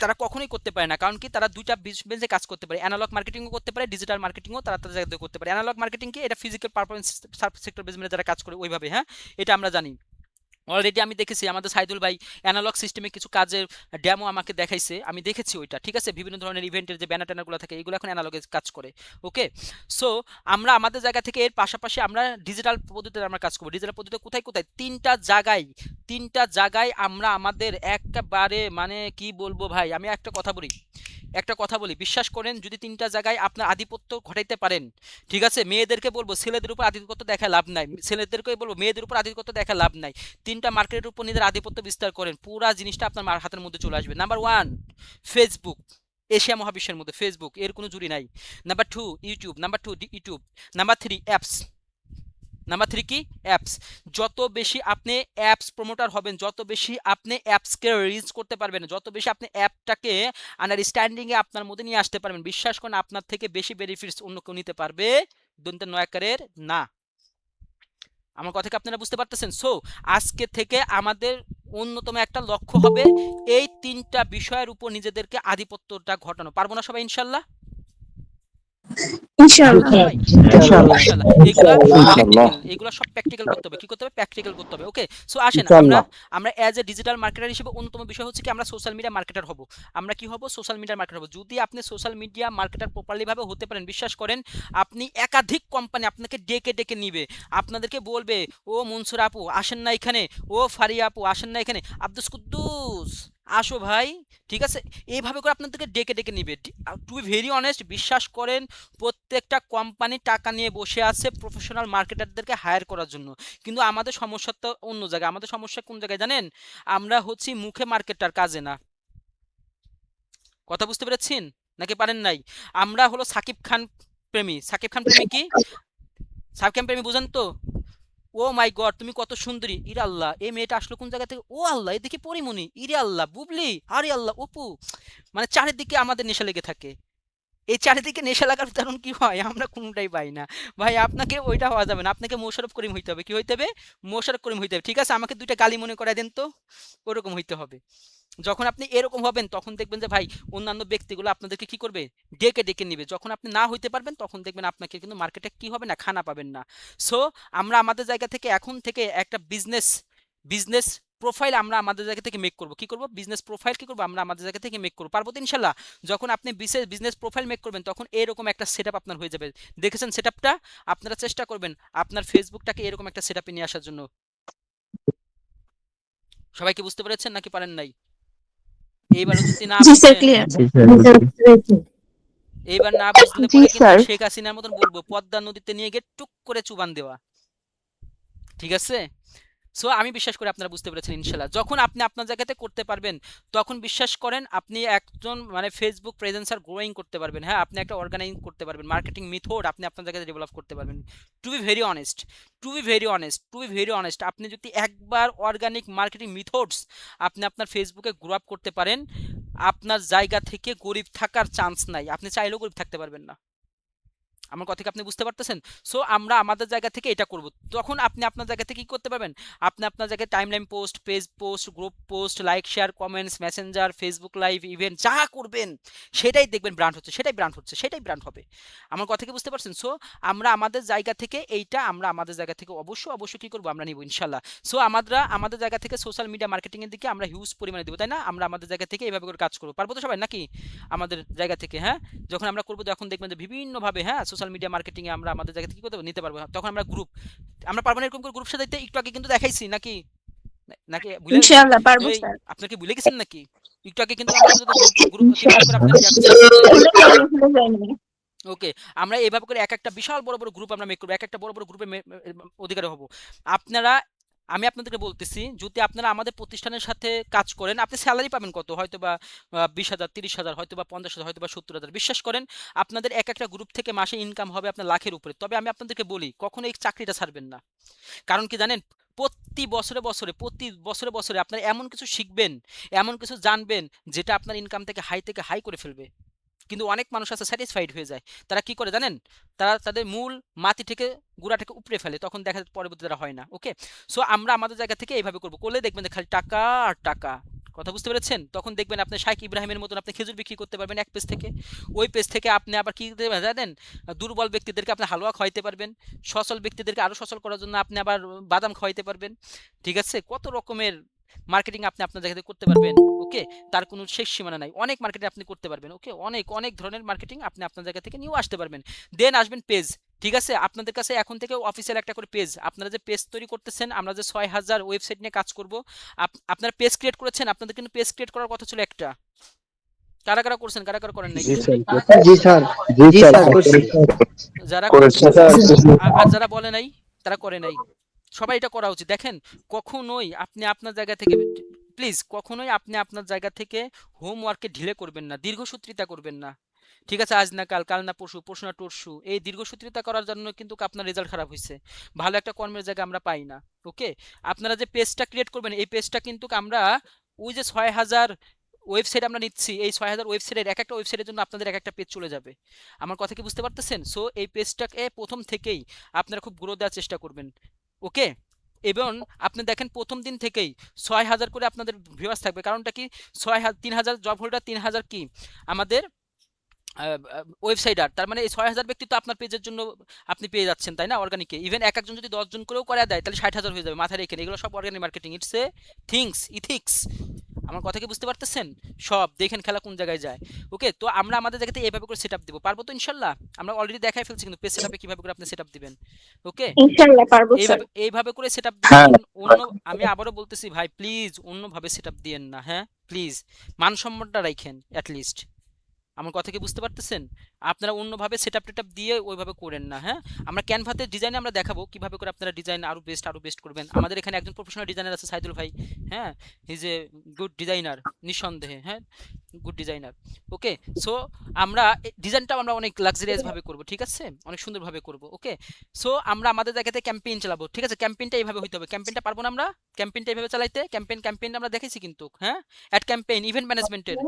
তারা কখনোই করতে পারে না। কারণ কি, তারা দুইটা বেঞ্চে কাজ করতে পারে, অ্যানালগ মার্কেটিংও করতে পারে, ডিজিটাল মার্কেটিংও তারা তাদের জায়গাতে করতে পারে। অ্যানালগ মার্কেটিং কি? এটা ফিজিক্যাল পারফরমেন্স সেক্টর বেসমেন্টে যারা কাজ করে ওইভাবে। হ্যাঁ, এটা আমরা জানি। অলরেডি আমি দেখেছি আমাদের সাইদুল ভাই অ্যানালগ সিস্টেমে কিছু কাজের ডেমো আমাকে দেখাইছে, আমি দেখেছি ওইটা, ঠিক আছে? বিভিন্ন ধরনের ইভেন্টের যে ব্যানার ট্যানারগুলো থাকে, এগুলো এখন অ্যানালগে কাজ করে। ওকে, সো আমরা আমাদের জায়গা থেকে এর পাশাপাশি আমরা ডিজিটাল পদ্ধতিতে আমরা কাজ করবো। ডিজিটাল পদ্ধতিতে কোথায় কোথায়? তিনটা জায়গায় আমরা আমাদের একেবারে, মানে কি বলবো ভাই, আমি একটা কথা বলি, বিশ্বাস করেন, যদি 3টা জায়গায় আপনার আধিপত্য ঘটাইতে পারেন, ঠিক আছে? মেয়েদেরকে বলবো ছেলেদের উপর আধিপত্য দেখা লাভ নাই, ছেলেদেরকে বলবো মেয়েদের উপর আধিপত্য দেখা লাভ নাই। 3টা মার্কেটের উপর নিজের আধিপত্য বিস্তার করেন, পুরা জিনিসটা আপনার হাতের মধ্যে চলে আসবে। নাম্বার 1 ফেসবুক, এশিয়া মহাবিশ্বের মধ্যে ফেসবুক, এর কোনো জুড়ি নাই। Number 2 YouTube, number 3 apps. Number 3 কি? অ্যাপস। যত বেশি আপনি অ্যাপস প্রমোটার হবেন, যত বেশি আপনি অ্যাপসকে রিচ করতে পারবেন, যত বেশি আপনি অ্যাপটাকে আন্ডারস্ট্যান্ডিংয়ে আপনার মধ্যে নিয়ে আসতে পারবেন, বিশ্বাস করেন আপনার থেকে বেশি বেনিফিটস অন্য কেউ নিতে পারবে দন্তের নয়াকারের না। আমার কথা কি আপনারা বুঝতে পারতেছেন? সো আজকে থেকে আমাদের অন্যতম একটা লক্ষ্য হবে এই 3টা বিষয়ের উপর নিজেদেরকে আধিপত্যটা ঘটানো। পারবো না সবাই ইনশাল্লাহ? পারবো তো ইনশাআল্লাহ। সবাই? ইনশাআল্লাহ ইনশাল্লাহ। এগুলা ইনশাআল্লাহ প্র্যাকটিক্যাল, এগুলা সব প্র্যাকটিক্যাল করতে হবে। কি করতে হবে? প্র্যাকটিক্যাল করতে হবে। ওকে, সো আসেন আমরা ইনশাআল্লাহ আমরা অ্যাজ এ ডিজিটাল মার্কেটার হিসেবে অন্যতম বিষয় হচ্ছে কি আমরা সোশ্যাল মিডিয়া মার্কেটার হব। আমরা কি হব? সোশ্যাল মিডিয়া মার্কেটার হব। যদি আপনি সোশ্যাল মিডিয়া মার্কেটার প্রপারলি ভাবে হতে পারেন, বিশ্বাস করেন আপনি একাধিক কোম্পানি আপনাকে ডেকে ডেকে নিবে, আপনাদেরকে বলবে ও মনসুর আপু আসেন না এখানে, ও ফারিয়া আপু আসেন না এখানে, আব্দুস কুদ্দুস আসো ভাই, ঠিক আছে, এইভাবে করে আপনাদেরকে ডেকে ডেকে নিবে। টু বি ভেরি অনেস্ট, বিশ্বাস করেন প্রত্যেকটা কোম্পানি টাকা নিয়ে বসে আছে প্রফেশনাল মার্কেটারদেরকে হায়ার করার জন্য। কিন্তু আমাদের সমস্যা তো অন্য জায়গায়। আমাদের সমস্যা কোন জায়গায় জানেন? আমরা হচ্ছি মুখে মার্কেটার, কাজে না। কথা বুঝতে পেরেছেন নাকি পারেন নাই? আমরা হলো সাকিব খান প্রেমী। সাকিব খান প্রেমী কি? সাকিব খান প্রেমী বুঝেন তো? ও মাই গড তুমি কত সুন্দরী, ইরে আল্লাহ এই মেয়েটা আসলো কোন জায়গা থেকে, ও আল্লাহ এ দেখি পরিমণি, ইরে আল্লাহ বুবলি, আরে আল্লাহ অপু, মানে চারিদিকে আমাদের নেশা লেগে থাকে। এই চারিদিকে নেশা লাগার কারণ কি হয়? আমরা কোনটাই পাই না। ভাই আপনাকে ওইটা হওয়া যাবে না, আপনাকে মোশাররফ করিম হইতে হবে। কি হইতে হবে? মোশাররফ করিম হইতে হবে। ঠিক আছে, আমাকে 2টা গালি মনে করায় দেন তো। ওরকম হইতে হবে। যখন আপনি এরকম হবেন তখন দেখবেন যে ভাই অন্যান্য ব্যক্তিগুলো আপনাদেরকে কি করবে? ডেকে ডেকে নিবে। যখন আপনি না হইতে পারবেন তখন দেখবেন আপনাকে কিন্তু মার্কেটে কি হবে না, খানা পাবেন না। সো আমরা আমাদের জায়গা থেকে এখন থেকে একটা বিজনেস বিজনেস প্রোফাইল আমরা আমাদের জায়গা থেকে মেক করব। কি করব? বিজনেস প্রোফাইল কি করব? আমরা আমাদের জায়গা থেকে মেক করব। পারবো তো ইনশাল্লাহ? যখন আপনি বিশেষ বিজনেস প্রোফাইল মেক করবেন তখন এরকম একটা সেটআপ আপনার হয়ে যাবে। দেখেছেন সেটআপটা? আপনারা চেষ্টা করবেন আপনার ফেসবুকটাকে এরকম একটা সেটআপে নিয়ে আসার জন্য। সবাই কি বুঝতে পেরেছেন নাকি পারেন নাই? এইবারও যদি না জি স্যার, বুঝেন, ক্লিয়ার। এইবার না বুঝলে জি পরে কিন্তু স্যার। শেখ হাসিনার মতন বলবো পদ্মা নদীতে নিয়ে গিয়ে টুক করে চুবান দেওয়া। ঠিক আছে? সো আমি বিশ্বাস করি আপনারা বুঝতে পেরেছেন ইনশাল্লাহ। যখন আপনি আপনার জায়গাতে করতে পারবেন তখন বিশ্বাস করেন আপনি একজন মানে ফেসবুক প্রেজেন্সার গ্রোয়িং করতে পারবেন। হ্যাঁ, আপনি একটা অর্গানাইজিং করতে পারবেন, মার্কেটিং মেথড আপনি আপনার জায়গাতে ডেভেলপ করতে পারবেন। To be very honest, to be very honest, to be very honest, আপনি যদি একবার অর্গানিক মার্কেটিং মেথডস আপনি আপনার ফেসবুকে গ্রো আপ করতে পারেন, আপনার জায়গা থেকে গরিব থাকার চান্স নাই। আপনি চাইলেও গরিব থাকতে পারবেন না। আমার কথা কি আপনি বুঝতে পারতেছেন? সো আমরা আমাদের জায়গা থেকে এটা করব। তখন আপনি আপনার জায়গা থেকে কি করতে পারবেন? আপনি আপনার জায়গায় timeline post, page post, group post, like share comments, Messenger, Facebook live, event যা করবেন সেটাই দেখবেন ব্র্যান্ড হচ্ছে, সেটাই ব্র্যান্ড হচ্ছে, সেটাই ব্র্যান্ড হবে। আমার কথা কি বুঝতে পারছেন? সো আমরা আমাদের জায়গা থেকে এইটা আমরা আমাদের জায়গা থেকে অবশ্যই অবশ্যই কি করব? আমরা নিব ইনশাল্লাহ। সো আমরা আমাদের জায়গা থেকে সোশ্যাল মিডিয়া মার্কেটিং এর দিকে আমরা হিউজ পরিমাণে দেবো, তাই না? আমরা আমাদের জায়গা থেকে এইভাবে করে কাজ করবো। পারবো তো সবাই নাকি? আমাদের জায়গা থেকে, হ্যাঁ, যখন আমরা করবো তখন দেখবেন যে বিভিন্নভাবে, হ্যাঁ, সোশ্যাল মিডিয়া মার্কেটিং এ আমরা আমাদের জায়গা থেকে কি করতে নিতে পারবো। তখন আমরা গ্রুপ, আমরা পারবো না এরকম করে গ্রুপ সাজাইতে? একটু আগে কিন্তু দেখাইছি নাকি? নাকি ভুলে ইনশাআল্লাহ পারবো এই স্যার। আপনাকে ভুলে গেছেন নাকি? একটু আগে কিন্তু আমরা কিন্তু গ্রুপ গ্রুপ কিভাবে করে ইনশাআল্লাহ। আপনারা ইয়া করছি দেখছেন তো? ভুলে যাইনি, ভুলে যাইনি। ওকে, আমরা এভাবে করে এক একটা বিশাল বড় বড় গ্রুপ আমরা মেক করবো, এক একটা বড় বড় গ্রুপে অধিকারী হব। আপনারা, আমি আপনাদেরকে বলতেছি যদি আপনারা আমাদের প্রতিষ্ঠানের সাথে কাজ করেন আপনি স্যালারি পাবেন কত? হয়তো বা 20,000, 30,000, হয়তো বা 50,000, হয়তো বা 70,000। বিশ্বাস করেন আপনাদের এক একটা গ্রুপ থেকে মাসে ইনকাম হবে আপনার লাখের উপরে। তবে আমি আপনাদেরকে বলি কখনো এই চাকরিটা ছাড়বেন না। কারণ কি জানেন? প্রতি বছরে বছরে প্রতি বছরে বছরে আপনারা এমন কিছু শিখবেন, এমন কিছু জানবেন যেটা আপনার ইনকাম থেকে হাই করে ফেলবে। কিন্তু অনেক মানুষ আছে স্যাটিসফাইড হয়ে যায়। তারা কি করে জানেন? তারা তাদের মূল মাটি থেকে গুড়াটাকে উপড়ে ফেলে, তখন দেখা যায় পরবর্তী তারা হয় না। ওকে, সো আমরা আমাদের জায়গা থেকে এইভাবে করবো, করলে দেখবেন যে খালি টাকা আর টাকা। কথা বুঝতে পেরেছেন? তখন দেখবেন আপনি শাইখ ইব্রাহিমের মতন আপনি খেজুর বিক্রি করতে পারবেন এক পেজ থেকে। ওই পেজ থেকে আপনি আবার কি দেবেন জানেন? দুর্বল ব্যক্তিদেরকে আপনি হালুয়া খাওয়াইতে পারবেন, সচল ব্যক্তিদেরকে আরো সচল করার জন্য আপনি আবার বাদাম খাওয়াইতে পারবেন। ঠিক আছে, কত রকমের মার্কেটিং আপনি আপনার জায়গা থেকে করতে পারবেন। ওকে, তার কোনো শেষ সীমানা নাই। অনেক মার্কেটিং আপনি করতে পারবেন। ওকে, অনেক অনেক ধরনের মার্কেটিং আপনি আপনার জায়গা থেকে নিয়েও আসতে পারবেন। দেন আসবেন পেজ। ঠিক আছে, আপনাদের কাছে এখন থেকে অফিসিয়াল একটা করে পেজ, আপনারা যে পেজ তৈরি করতেছেন, আমরা যে 6,000 ওয়েবসাইট নিয়ে কাজ করব, আপনারা পেজ ক্রিয়েট করেছেন, আপনাদের কিন্তু পেজ ক্রিয়েট করার কথা ছিল একটা। কারা কারা করছেন, কারা কারা করেন নাই? জি স্যার জি স্যার জি স্যার করছি যারা করেছি আর যারা বলে নাই তারা করে নাই। সবাই এটা করা উচিত। দেখেন, কখনোই আপনি আপনার জায়গা থেকে, প্লিজ কখনোই আপনি আপনার জায়গা থেকে হোমওয়ার্কে ঢিলে করবেন না, দীর্ঘসূত্রিতা করবেন না। ঠিক আছে, আজ না কাল, কাল না পরশু, পরশু না টরশু, এই দীর্ঘসূত্রিতা করার জন্য কিন্তু আপনার রেজাল্ট খারাপ হয়েছে। ভালো একটা কর্মের জায়গা আমরা পাই না। ওকে, আপনারা যে পেজটা ক্রিয়েট করবেন এই পেজটা কিন্তু আমরা ওই যে 6,000 ওয়েবসাইট আমরা নিচ্ছি, এই 6,000 ওয়েবসাইটের এক একটা ওয়েবসাইটের জন্য আপনাদের এক একটা পেজ চলে যাবে। আমার কথা কি বুঝতে পারতেছেন? সো এই পেজটাকে প্রথম থেকেই আপনারা খুব গ্রো দেওয়ার চেষ্টা করবেন। ওকে, এবং আপনি দেখেন প্রথম দিন থেকেই ৬,০০০ করে আপনাদের ভিউয়ার্স থাকবে। কারণটা কি? ৩,০০০ জব হোল্ডার, ৩,০০০ কি আমাদের ওয়েবসাইটার। তার মানে এই ৬,০০০ ব্যক্তি তো আপনার পেজের জন্য আপনি পেয়ে যাচ্ছেন, তাই না? অর্গানিকে ইভেন এক একজন যদি ১০ জন করেও করে দেয় তাহলে ৬০,০০০ হয়ে যাবে। মাথায় রেখেন, এগুলো সব organic marketing. It's a things, ethics. আমার কথা কি বুঝতে পারতেছেন? সব দেখেন খেলা কোন জায়গায় যায়। ওকে, তো আমরা আমাদের জায়গাতে এইভাবে করে সেটআপ দিব। পারবো তো ইনশাল্লাহ? আমরা অলরেডি দেখাই ফেলছি কিন্তু পেজ সেটআপে কিভাবে করে আপনি সেটআপ দিবেন। ওকে, ইনশাআল্লাহ পারবো স্যার। এইভাবে করে সেটআপ দিবেন। অন্য আমি আবারও বলতেছি ভাই, প্লিজ অন্যভাবে সেটআপ দিয়েন না। হ্যাঁ প্লিজ, মানসম্মানটা রাখেন অ্যাট লিস্ট। আমার কথা কি বুঝতে পারতেছেন? আপনারা অন্যভাবে সেটআপ টেটআপ দিয়ে ওইভাবে করেন না। হ্যাঁ, আমরা ক্যানভাতে ডিজাইনে আমরা দেখাবো কিভাবে করে আপনারা ডিজাইন আরো বেস্ট করবেন। আমাদের এখানে একজন প্রফেশনাল ডিজাইনার আছে, সাইদুল ভাই। হ্যাঁ, he is a good designer, নিঃসন্দেহে। হ্যাঁ, গুড ডিজাইনার। ওকে, সো আমরা ডিজাইনটাও আমরা অনেক লাক্সারিয়াস ভাবে করব, ঠিক আছে? অনেক সুন্দরভাবে করব। ওকে, সো আমরা আমাদের জায়গাতে ক্যাম্পেইন চালাবো, ঠিক আছে? ক্যাম্পেইনটা এইভাবে হইতে হবে। ক্যাম্পেইনটা পারবো না আমরা? ক্যাম্পেইনটা এইভাবে চালাইতে? ক্যাম্পেইন আমরা দেখেছি কিন্তু। হ্যাঁ, অ্যাড ক্যাম্পেইন ইভেন্ট ম্যানেজমেন্টের।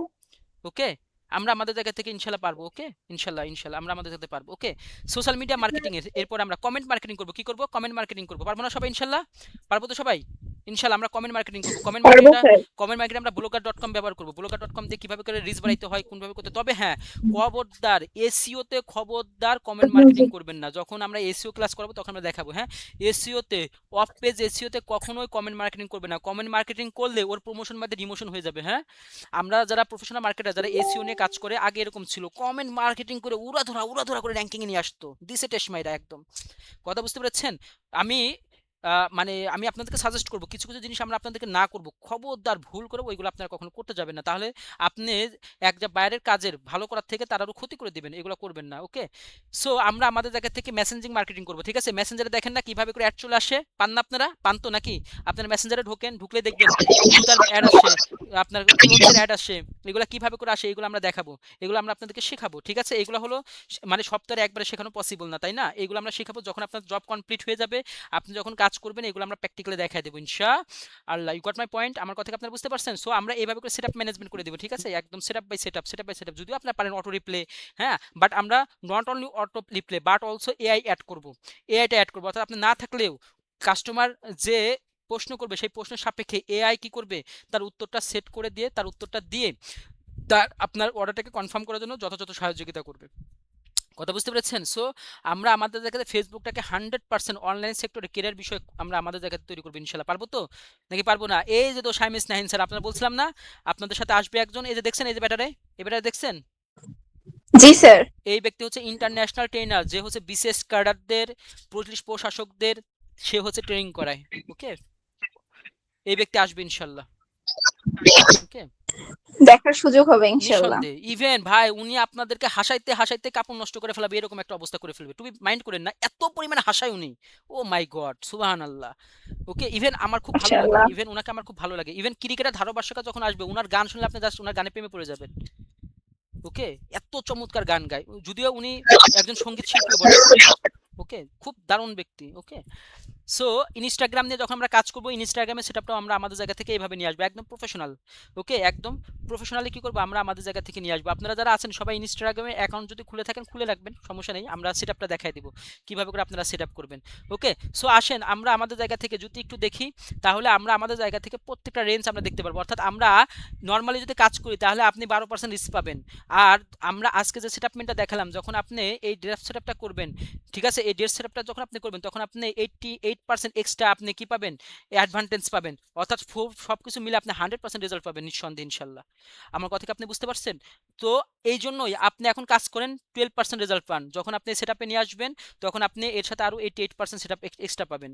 ওকে, আমরা আমাদের জায়গা থেকে ইনশাল্লাহ পারবো। ওকে, ইনশাল্লাহ আমরা আমাদের জায়গাতে পারবো। ওকে, সোশ্যাল মিডিয়া মার্কেটিং এর এরপর আমরা কমেন্ট মার্কেটিং করব। কি করব? কমেন্ট মার্কেটিং করব। পারবো না সবাই ইনশাল্লাহ? পারবো তো সবাই ইনশাল্লাহ? আমরা কমেন্ট মার্কেটিং করব। পারবো স্যার। কমেন্ট মার্কেটিং আমরা ব্লগার.কম ব্যবহার করব। ব্লগার.কম দিয়ে কিভাবে করে রিচ বাড়াইতে হয়, কোনভাবে করতে। তবে হ্যাঁ, খবরদার এসইও তে খবরদার কমেন্ট মার্কেটিং করবেন না। যখন আমরা এসইও ক্লাস করাবো তখন আমরা দেখাবো। হ্যাঁ, এসইও তে অফ পেজ এসইও তে কখনোই কমেন্ট মার্কেটিং করবে না। কমেন্ট মার্কেটিং করলে ওর প্রমোশন বাদে ডিমোশন হয়ে যাবে। হ্যাঁ, আমরা যারা প্রফেশনাল মার্কেটার, যারা এসইও নিয়ে কাজ করে, আগে এরকম ছিল, কমেন্ট মার্কেটিং করে উড়াধুরা করে র্যাঙ্কিং এ নিয়ে আসতো। দিছে টেশমাইরা একদম। কথা বুঝতে পেরেছেন? আমি মানে আমি আপনাদেরকে সাজেস্ট করব কিছু জিনিস আমরা আপনাদেরকে না করব। খবরদার ভুল করে ওইগুলো আপনারা কখনো করতে যাবেন না। তাহলে আপনি বাইরের কাজের ভালো করার থেকে তার আরো ক্ষতি করে দিবেন। এগুলো করবেন না। ওকে, সো আমরা আমাদের জায়গা থেকে মেসেঞ্জিং মার্কেটিং করব, ঠিক আছে? মেসেঞ্জারে দেখেন না কিভাবে করে অ্যাড চলে আসে? পান না আপনারা? পান তো নাকি? আপনারা মেসেঞ্জারে ঢোকেন, ঢুকলে দেখবেন জুতার অ্যাড আসে, আপনার ক্লোথসের অ্যাড আসে। এগুলো কিভাবে করে আসে এগুলো আমরা দেখাবো। এগুলো আমরা আপনাদেরকে শেখাবো, ঠিক আছে? এগুলো হলো মানে সপ্তাহে একবারে শেখানো পসিবল না, তাই না? এগুলো আমরা শেখাবো যখন আপনার জব কমপ্লিট হয়ে যাবে, আপনি যখন কাজ করবেন। এগুলো আমরা প্র্যাকটিক্যালি দেখাই দেবো ইনশাআল্লাহ। You got my point? আমার কথা কি আপনারা বুঝতে পারছেন? সো আমরা এইভাবে করে সেটআপ ম্যানেজমেন্ট করে দেবো, ঠিক আছে? একদম সেটআপ বাই সেটআপ। যদিও আপনারা পারেন অটো রিপ্লে, হ্যাঁ, বাট আমরা not only auto reply but also AI add করব। এআইটা অ্যাড করবো, অর্থাৎ আপনি না থাকলেও কাস্টমার যে প্রশ্ন করবে সেই প্রশ্নের সাপেক্ষে এআই কি করবে? তার উত্তরটা সেট করে দিয়ে, তার উত্তরটা দিয়ে তার আপনার অর্ডারটাকে কনফার্ম করার জন্য যথাযথ সহযোগিতা করবে। কথা বুঝতে পেরেছেন? সো আমরা আমাদের জায়গাতে ফেসবুকটাকে 100% অনলাইন সেক্টরে কেরিয়ার বিষয় আমরা আমাদের জায়গাতে তৈরি করবো ইনশাল্লাহ। পারবো তো নাকি পারবো না? এই যে তো শাইমিস নাহিন স্যার, আপনারা বলছিলাম না আপনাদের সাথে আসবে একজন? এই যে দেখছেন, এই যে ব্যাটারে দেখছেন? জি স্যার। এই ব্যক্তি হচ্ছে ইন্টারন্যাশনাল ট্রেনার, যে হচ্ছে বিসিএস ক্যাডারদের, পুলিশ প্রশাসকদের সে হচ্ছে ট্রেনিং করায়। ওকে, এই ব্যক্তি আসবে ইনশাল্লাহ। ওকে, দেখার সুযোগ হবে ইনশাআল্লাহ। নিঃসন্দেহে। ইভেন ভাই উনি আপনাদেরকে হাসাইতে কাপড় নষ্ট করে ফেলাবে, এরকম একটা অবস্থা করে ফেলবে। তুমি মাইন্ড করেন না, এত পরিমাণে হাসায় উনি। ও মাই গড, সুবহানাল্লাহ। ওকে, ইভেন আমার খুব ভালো লাগে, মাশাআল্লাহ। ইভেন উনাকে আমার খুব ভালো লাগে। ইভেন ক্রিকেটের ধারাভাষ্যকার যখন আসবে, উনার গান শুনলে আপনি জাস্ট উনার গানে প্রেমে পড়ে যাবেন। ওকে, এত চমৎকার গান গায়, যদিও উনি একজন সঙ্গীত শিল্পী বটে। ওকে, খুব দারুণ ব্যক্তি। ওকে, সো ইনস্টাগ্রাম নিয়ে যখন আমরা কাজ করবো, ইনস্টাগ্রামের সেটআপটাও আমরা আমাদের জায়গা থেকে এইভাবে নিয়ে আসবো, একদম প্রফেশনাল। ওকে, একদম প্রফেশনালি কি করবো আমরা আমাদের জায়গা থেকে নিয়ে আসবো। আপনারা যারা আছেন সবাই ইনস্টাগ্রামে অ্যাকাউন্ট যদি খুলে থাকেন খুলে রাখবেন, সমস্যা নেই। আমরা সেটআপটা দেখাই দিব কিভাবে করে আপনারা সেটআপ করবেন। ওকে, সো আসেন আমরা আমাদের জায়গা থেকে যদি একটু দেখি, তাহলে আমরা আমাদের জায়গা থেকে প্রত্যেকটা রেঞ্জ আমরা দেখতে পারবো। অর্থাৎ আমরা নর্মালি যদি কাজ করি তাহলে আপনি 12% রিস্ক পাবেন। আর আমরা আজকে যে সেটআপমেন্টটা দেখালাম, যখন আপনি এই ড্রেস সেটআপটা করবেন, ঠিক আছে, এই ড্রেস সেটআপটা যখন আপনি করবেন তখন আপনি 88% এক্সট্রা আপনি কি পাবেন? অ্যাডভান্টেজ পাবেন। অর্থাৎ সবকিছু মিলে আপনি 100% রেজাল্ট পাবেন নিঃসন্দেহে ইনশাল্লাহ। আমার কথা কি আপনি বুঝতে পারছেন? তো এই জন্যই আপনি এখন কাজ করেন 12% রেজাল্ট পান, যখন আপনি সেটআপে নিয়ে আসবেন তখন আপনি এর সাথে আরো 88% সেটআপ এক্সট্রা পাবেন।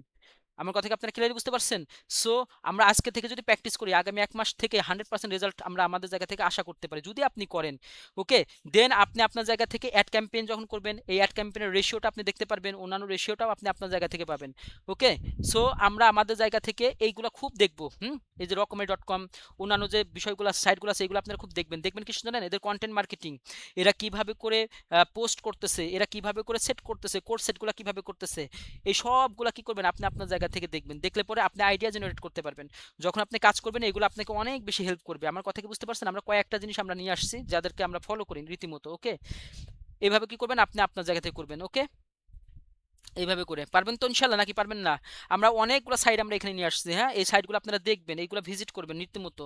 আমার কথা কি আপনারা ক্লিয়ারলি বুঝতে পারছেন? সো আমরা আজকে থেকে যদি প্র্যাকটিস করি, আগামী 1 মাস থেকে 100% রেজাল্ট আমরা আমাদের জায়গা থেকে আশা করতে পারি যদি আপনি করেন। ওকে, দেন আপনি আপনার জায়গা থেকে অ্যাড ক্যাম্পেইন যখন করবেন, এই অ্যাড ক্যাম্পেইনের রেশিওটা আপনি দেখতে পারবেন, অন্যান্য রেশিওটাও আপনি আপনার জায়গা থেকে পাবেন। ওকে, সো আমরা আমাদের জায়গা থেকে এইগুলো খুব দেখবো। এই যে রকমারি.কম, অন্যান্য যে বিষয়গুলো সাইটগুলো আছে এগুলো আপনারা খুব দেখবেন কি জানেন? এদের কন্টেন্ট মার্কেটিং, এরা কিভাবে করে পোস্ট করতেছে, এরা কিভাবে করে সেট করতেছে, কোর্স সেটগুলো কিভাবে করতেছে, এই সবগুলা কি করবেন আপনি আপনার জায়গা থেকে দেখবেন। দেখলে পরে আপনি আইডিয়া জেনারেট করতে পারবেন। যখন আপনি কাজ করবেন এগুলো আপনাকে অনেক বেশি হেল্প করবে। আমার কথা কি বুঝতে পারছেন? আমরা কয়েকটা জিনিস আমরা নিয়ে আসছি যাদেরকে আমরা ফলো করি রীতিমতো। ওকে, এভাবে কি করবেন আপনি আপনার জায়গা থেকে করবেন। ওকে, এইভাবে করে পারবেন তো ইনশাল্লাহ, নাকি পারবেন না? আমরা অনেকগুলো সাইট আমরা এখানে নিয়ে আসছি, হ্যাঁ, এই সাইটগুলো আপনারা দেখবেন, এইগুলো ভিজিট করবেন রীতিমতো,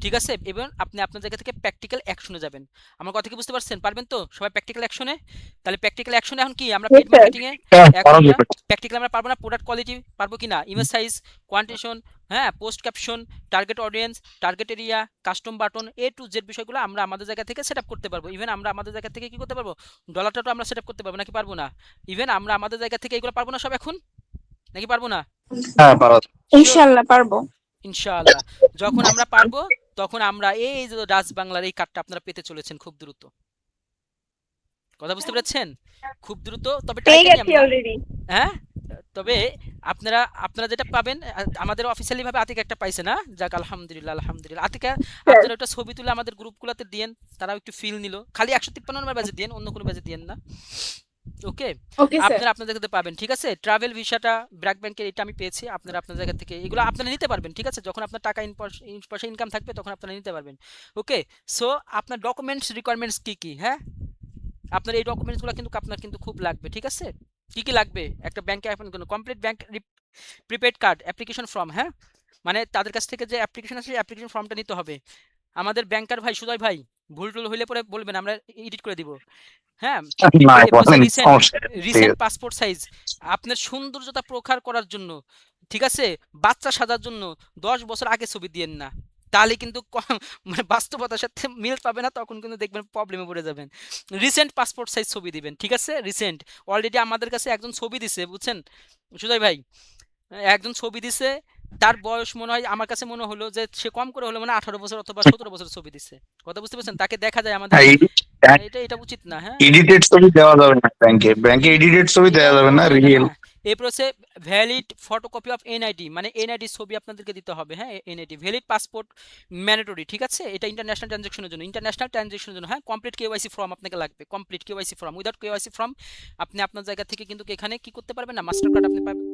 ঠিক আছে? এবং আপনি আপনার জায়গা থেকে প্র্যাকটিক্যাল অ্যাকশনে যাবেন। আমার কথা কি বুঝতে পারছেন? পারবেন তো সবাই প্র্যাকটিক্যাল অ্যাকশনে? তাহলে প্র্যাকটিক্যাল অ্যাকশনে এখন কি আমরা জি পেড স্যার। মার্কেটিংয়ে এখন আমরা প্র্যাকটিক্যাল আমরা পারবো না, প্রোডাক্ট কোয়ালিটি পারবো কি না, ইমেজ সাইজ, কোয়ান্টিটেশন, হ্যাঁ, post caption, target audience, target area, custom button, A to Z বিষয়গুলো আমরা আমাদের জায়গা থেকে সেট আপ করতে পারবো। ইভেন আমরা আমাদের জায়গা থেকে কি করতে পারবো, ডলারটাও আমরা সেট আপ করতে পারবো, নাকি পারবো না? ইভেন আমরা আমাদের জায়গা থেকে এগুলো পারবো না সব এখন, নাকি পারবো না? হ্যাঁ পারা যায়। শিওর? ইনশাআল্লাহ পারবো। ইনশাআল্লাহ। যখন আমরা পারবো তখন আমরা এই যে ডাচ বাংলার এই কার্ডটা আপনারা পেতে চলেছেন খুব দ্রুত। কথা বুঝতে পেরেছেন? খুব দ্রুত, তবে পেয়ে টাইটানিয়াম গেছি না, অলরেডি। হ্যাঁ? তবে আপনারা আপনারা যেটা পাবেন, আমাদের অফিসিয়ালি ভাবে আতিক একটা পাইছে না? যাক আলহামদুলিল্লাহ, আলহামদুলিল্লাহ। আতিকা স্যার আপনারা একটা ছবি তুলে আমাদের গ্রুপগুলোতে দিয়েন, তারাও একটু ফিল নিল। খালি 153 নম্বর ব্যাচে দিয়েন, অন্য কোনো ব্যাচে দিয়েন না। ওকে, ওকে স্যার। আপনারা আপনার জায়গা থেকে পাবেন, ঠিক আছে? ট্রাভেল ভিসাটা ব্র্যাক ব্যাংকের এটা আমি পেয়েছি, আপনারা আপনার জায়গা থেকে এগুলো আপনারা নিতে পারবেন, ঠিক আছে? যখন আপনার টাকা পয়সা ইনকাম থাকবে তখন আপনারা নিতে পারবেন। ওকে, সো আপনার ডকুমেন্টস রিকোয়ারমেন্টস কি কি, হ্যাঁ, আপনার এই ডকুমেন্টসগুলো কিন্তু আপনার কিন্তু খুব লাগবে, ঠিক আছে? কি কি লাগবে? একটা ব্যাংকে complete bank prepaid card, application form, হ্যাঁ, মানে তাদের কাছ থেকে যে অ্যাপ্লিকেশন আছে অ্যাপ্লিকেশন ফর্মটা নিতে হবে। আমাদের ব্যাংকার ভাই সুজয় ভাই ভুল টুল হইলে পরে বলবেন, আমরা এডিট করে দিব, হ্যাঁ। না এরপর হচ্ছে বলেন, রিসেন্ট সমস্যা নেই, ঠিক রিসেন্ট আছে। পাসপোর্ট সাইজ, আপনার সৌন্দর্যতা প্রখার করার জন্য, ঠিক আছে? বাচ্চা সাজার জন্য 10 বছর আগে ছবি দিয়েন না, তাহলে কিন্তু মানে বাস্তবতার সাথে মিল পাবে না, তখন কিন্তু দেখবেন প্রবলেমে পড়ে যাবেন। রিসেন্ট পাসপোর্ট সাইজ ছবি দিবেন, ঠিক আছে? রিসেন্ট অলরেডি আমাদের কাছে একজন ছবি দিছে, বুঝছেন সুজয় ভাই, একজন ছবি দিছে, তার বয়স মনে হয়, আমার কাছে মনে হলো যে সে কম করে হলো মানে 18 বছর অথবা 17 বছর ছবি দিছে। কথা বুঝতে পারছেন? তাকে দেখা যায় আমাদের, হ্যাঁ, এটা উচিত না, হ্যাঁ। এডিটেড ছবি দেওয়া যাবে না ব্যাংকে, ব্যাংকে এডিট এডিটেড ছবি দেওয়া এটাও যাবে দেওয়া না, হয় না, রিয়েল। হ্যাঁ। এরপর হচ্ছে ভ্যালিড ফটোকপি অফ এনআইডি, মানে এনআইডি ছবি আপনাদেরকে দিতে হবে, হ্যাঁ, এনআইডি। ভ্যালিড পাসপোর্ট ম্যান্ডেটরি, ঠিক আছে? এটা ইন্টারন্যাশনাল ট্রানজ্যাকশনের জন্য, হ্যাঁ। কমপ্লিট কেওয়াইসি ফর্ম আপনাকে লাগবে, complete KYC form. Without KYC form আপনি আপনার জায়গা থেকে কিন্তু এখানে কি করতে পারবেন না, মাস্টার কার্ড আপনি পাবেন।